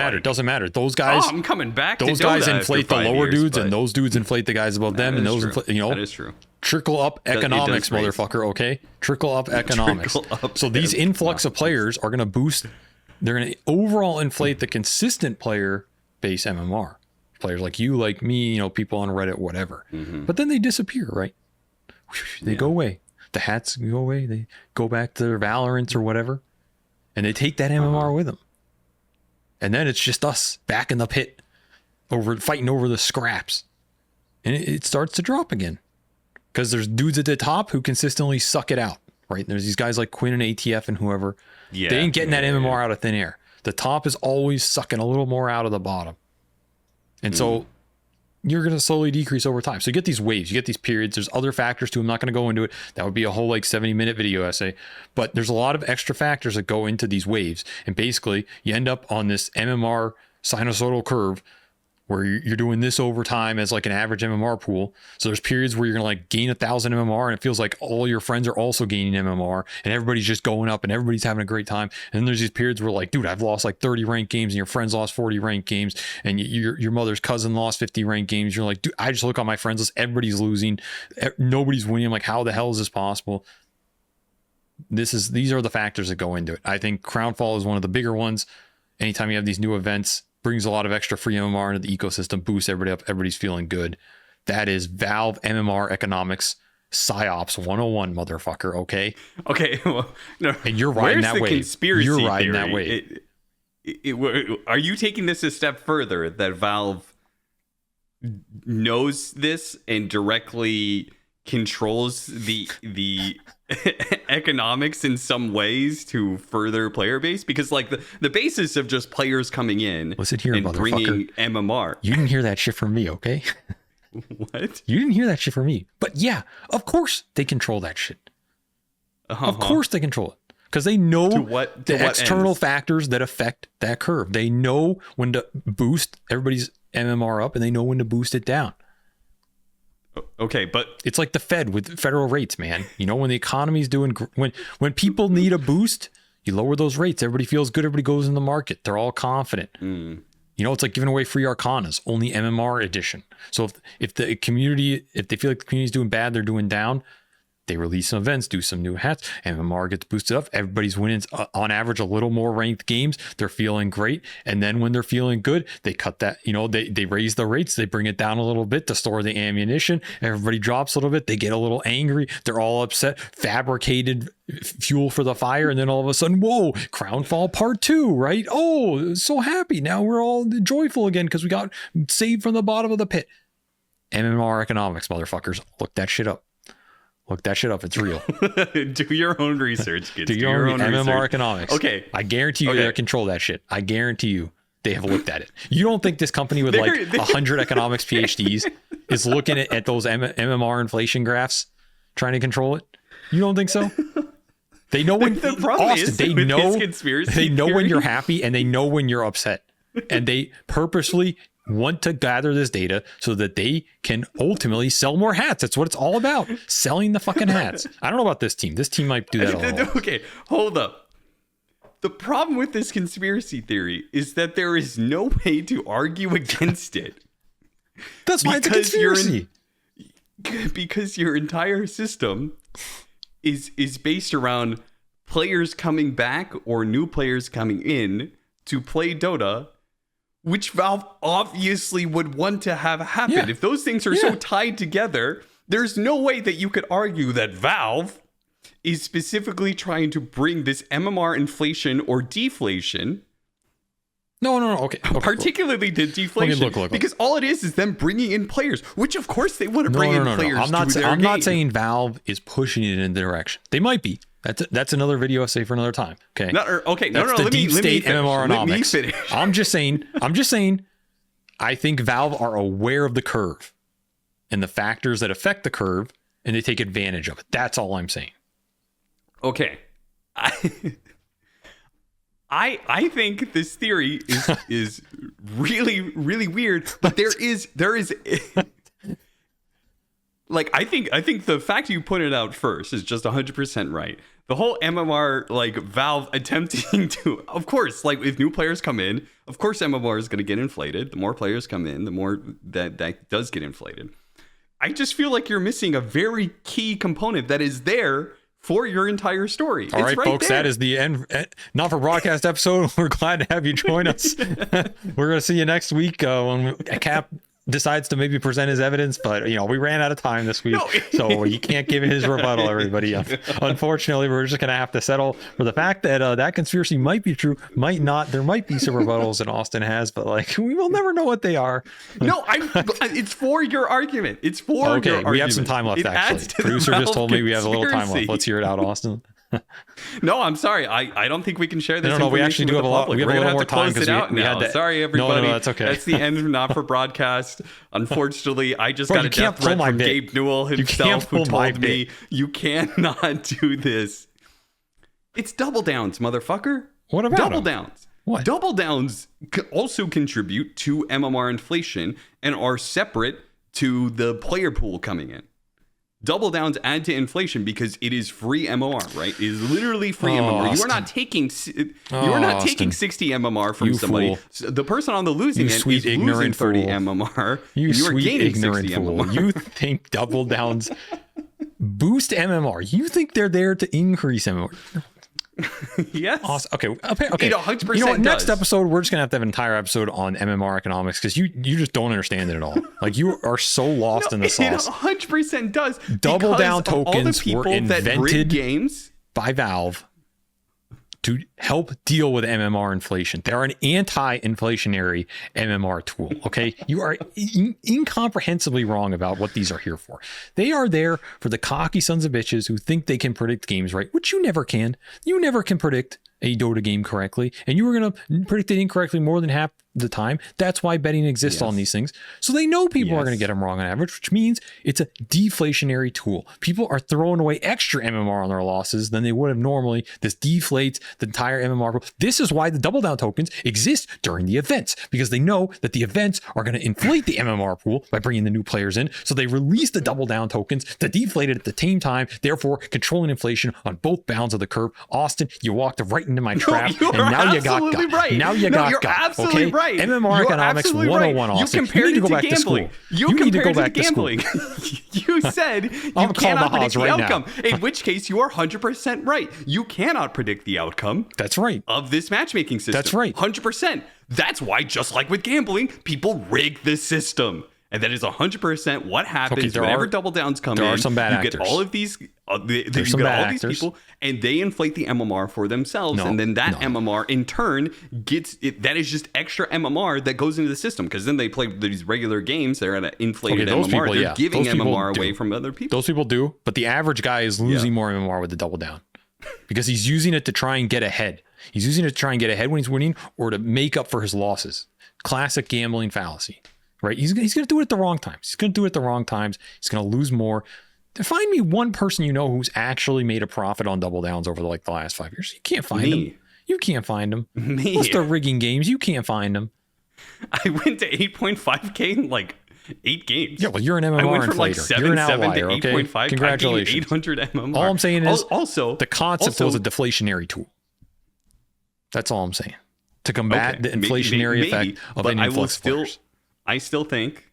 matter. Those guys. Oh, I'm coming back. Those guys inflate the lower dudes, and those dudes inflate the guys above them, and those that is true. Trickle up economics, motherfucker. Okay, trickle up economics. So these influx of players are going to boost. They're going to overall inflate the consistent player base MMR. Players like you, like me, you know, people on Reddit, whatever. But then they disappear, right? They go away. The hats go away. They go back to their Valorants or whatever. And they take that MMR with them. And then it's just us back in the pit fighting over the scraps. And it starts to drop again. Because there's dudes at the top who consistently suck it out, right? There's these guys like Quinn and ATF and whoever. They ain't getting that MMR out of thin air. The top is always sucking a little more out of the bottom. And so you're going to slowly decrease over time. So you get these waves, you get these periods. There's other factors too. I'm not going to go into it. That would be a whole like 70-minute video essay. But there's a lot of extra factors that go into these waves. And basically you end up on this MMR sinusoidal curve where you're doing this over time as like an average MMR pool. So there's periods where you're going to like gain 1,000 MMR and it feels like all your friends are also gaining MMR and everybody's just going up and everybody's having a great time. And then there's these periods where like, dude, I've lost like 30 ranked games and your friends lost 40 ranked games and your mother's cousin lost 50 ranked games. You're like, dude, I just look on my friends list. Everybody's losing. Nobody's winning. I'm like, how the hell is this possible? These are the factors that go into it. I think Crownfall is one of the bigger ones. Anytime you have these new events, brings a lot of extra free MMR into the ecosystem, boosts everybody up, everybody's feeling good. That is Valve MMR economics, PsyOps 101, motherfucker, okay? Okay, well, no. And you're riding that way. You're riding that way. Are you taking this a step further, that Valve knows this and directly controls the economics in some ways to further player base? Because like the basis of just players coming in Listen here, and bringing MMR. You didn't hear that shit from me, okay? What? You didn't hear that shit from me. But yeah, of course they control that shit. Of course they control it. Because they know the external factors that affect that curve. They know when to boost everybody's MMR up, and they know when to boost it down. Okay, but it's like the Fed with federal rates, man. You know, when the economy's doing, when people need a boost, you lower those rates. Everybody feels good. Everybody goes in the market. They're all confident. You know, it's like giving away free Arcanas, only MMR edition. So if the community, if they feel like the community's doing bad, they're doing down, they release some events, do some new hats, MMR gets boosted up. Everybody's winning on average a little more ranked games. They're feeling great. And then when they're feeling good, they cut that, you know, they raise the rates, they bring it down a little bit to store the ammunition. Everybody drops a little bit. They get a little angry. They're all upset, fabricated fuel for the fire. And then all of a sudden, whoa, Crownfall Part 2, right? Oh, so happy. Now we're all joyful again because we got saved from the bottom of the pit. MMR economics, motherfuckers. Look that shit up. Look that shit up. It's real. Do your own research, kids. Do your own MMR research. Economics. Okay. I guarantee you they control that shit. I guarantee you they have looked at it. You don't think this company with like 100 economics PhDs is looking at those MMR inflation graphs trying to control it? You don't think so? They know when the problem Austin, is they know when you're happy and they know when you're upset. And they purposely want to gather this data so that they can ultimately sell more hats. That's what it's all about. Selling the fucking hats. I don't know about this team. This team might do that a lot. Okay, hold up. The problem with this conspiracy theory is that there is no way to argue against it. That's why it's a conspiracy. Because your entire system is based around players coming back or new players coming in to play Dota, which Valve obviously would want to have happen. Yeah. If those things are so tied together, there's no way that you could argue that Valve is specifically trying to bring this MMR inflation or deflation. No. Okay. Particularly the deflation. Look. Because all it is them bringing in players, which of course they want to bring in players. I'm not saying Valve is pushing it in the direction. They might be. That's another video essay for another time. Okay. Let me finish. I'm just saying. I think Valve are aware of the curve and the factors that affect the curve, and they take advantage of it. That's all I'm saying. Okay. I think this theory is really, really weird, but there is like I think the fact you pointed out first is just 100% right. The whole MMR, like Valve attempting to, of course, like if new players come in, of course MMR is going to get inflated. The more players come in, the more that does get inflated. I just feel like you're missing a very key component that is there for your entire story. All right, folks, that is the end. Not for broadcast episode. We're glad to have you join us. We're going to see you next week when Cap decides to maybe present his evidence, but we ran out of time this week, so you can't give his rebuttal, everybody. Unfortunately, we're just gonna have to settle for the fact that that conspiracy might be true, might not. There might be some rebuttals that Austin has, but like we will never know what they are. It's for your argument. It's for your argument. We have some time left. Actually, producer just told me we have a little time left. Let's hear it out, Austin. No, I'm sorry. I don't think we can share this. No, we actually do have a lot. We have a little more time because we had that. Sorry, everybody. No, that's okay. That's the end of Not For Broadcast. Unfortunately, I just got a death threat from Gabe Newell himself, who told me you cannot do this. It's double downs, motherfucker. What about double downs? What? Double downs also contribute to MMR inflation and are separate to the player pool coming in. Double downs add to inflation because it is free MMR, right? It is literally free MMR. Austin. You are not taking 60 MMR from somebody. Fool. The person on the losing end is losing 30 MMR. You are gaining 60 fool. MMR. You think double downs boost MMR? You think they're there to increase MMR? Yes. Awesome. Okay. It 100% you know what? Next does. episode, we're just gonna have to have an entire episode on MMR economics because you just don't understand it at all. Like you are so lost in the sauce. It 100% does. Double down tokens were invented games by Valve to help deal with MMR inflation. They're an anti-inflationary MMR tool. Okay, you are incomprehensibly wrong about what these are here for. They are there for the cocky sons of bitches who think they can predict games right, which you never can. You never can predict a Dota game correctly, and you were going to predict it incorrectly more than the time. That's why betting exists on these things. So they know people are going to get them wrong on average, which means it's a deflationary tool. People are throwing away extra MMR on their losses than they would have normally. This deflates the entire MMR pool. This is why the double down tokens exist during the events, because they know that the events are going to inflate the MMR pool by bringing the new players in. So they release the double down tokens to deflate it at the same time, therefore controlling inflation on both bounds of the curve. Austin, you walked right into my trap, and now you got got. Right. Now you got you're got. Absolutely Okay? right. MMR economics 101, Austin. You need to go back to school. You need to go back to school. You said you cannot predict the outcome, in which case you are 100% right. You cannot predict the outcome. That's right. Of this matchmaking system. That's right. 100%. That's why, just like with gambling, people rig the system. And that is 100% what happens whenever double downs come in. There are some bad actors. You get all of these, people, and they inflate the MMR for themselves. And then that MMR in turn gets it. That is just extra MMR that goes into the system, because then they play these regular games. They're at an inflated MMR. They're giving MMR away from other people. Those people do, but the average guy is losing more MMR with the double down because he's using it to try and get ahead. He's using it to try and get ahead when he's winning, or to make up for his losses. Classic gambling fallacy. Right? He's going to do it at the wrong times. He's going to do it at the wrong times. He's going to lose more. Find me one person you know who's actually made a profit on double downs over the last 5 years. You can't find them. You can't find them. Plus they're rigging games. You can't find them. I went to 8.5K in 8 games. Yeah, well, you're an MMR inflator. I went from 7.7 to 8.5. Congratulations. 800 MMR. All I'm saying is also the concept was a deflationary tool. That's all I'm saying. To combat the inflationary effect of an influx of players. I still think,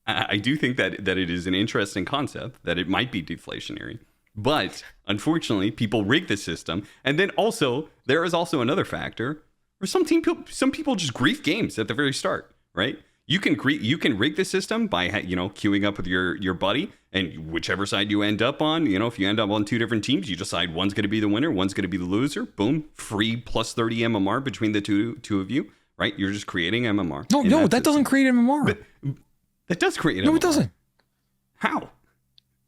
I do think that it is an interesting concept, that it might be deflationary. But unfortunately, people rig the system. And then also, there is also another factor where some people just grief games at the very start, right? You can rig the system by queuing up with your buddy, and whichever side you end up on, if you end up on two different teams, you decide one's going to be the winner, one's going to be the loser. Boom, free plus 30 MMR between the two of you. Right? You're just creating MMR. No, that doesn't create MMR. But that does create MMR. No, it doesn't. How?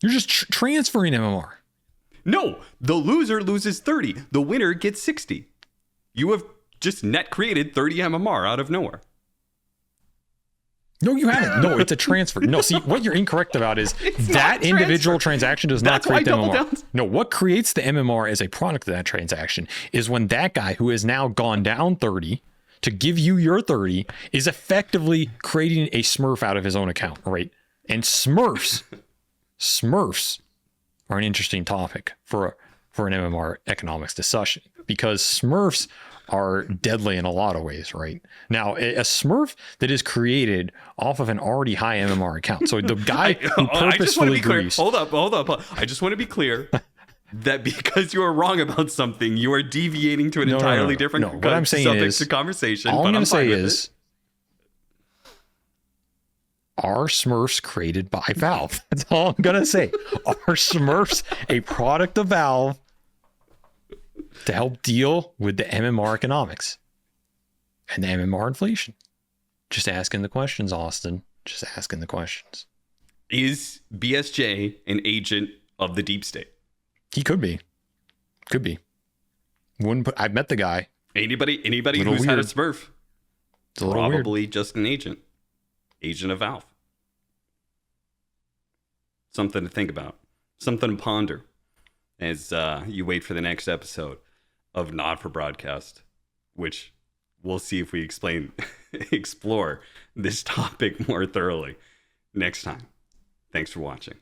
You're just transferring MMR. No, the loser loses 30. The winner gets 60. You have just net created 30 MMR out of nowhere. No, you haven't. No, it's a transfer. No, see, what you're incorrect about is that individual transaction does not create the MMR. No, what creates the MMR as a product of that transaction is when that guy who has now gone down 30 to give you your 30 is effectively creating a Smurf out of his own account, right? And Smurfs are an interesting topic for an MMR economics discussion, because Smurfs are deadly in a lot of ways, right? Now, a Smurf that is created off of an already high MMR account. So the guy who purposefully agrees. Hold up. I just want to be clear. That because you are wrong about something, you are deviating to an entirely different what I'm saying subject is, to conversation. All I'm going to say is, are Smurfs created by Valve? That's all I'm going to say. Are Smurfs a product of Valve to help deal with the MMR economics and the MMR inflation? Just asking the questions, Austin. Just asking the questions. Is BSJ an agent of the deep state? He could be. I've met the guy. Anybody who's had a Smurf, it's a little probably weird. Just an agent of Valve. Something to think about, something to ponder as you wait for the next episode of Not for Broadcast, which we'll see if we explore this topic more thoroughly next time. Thanks for watching.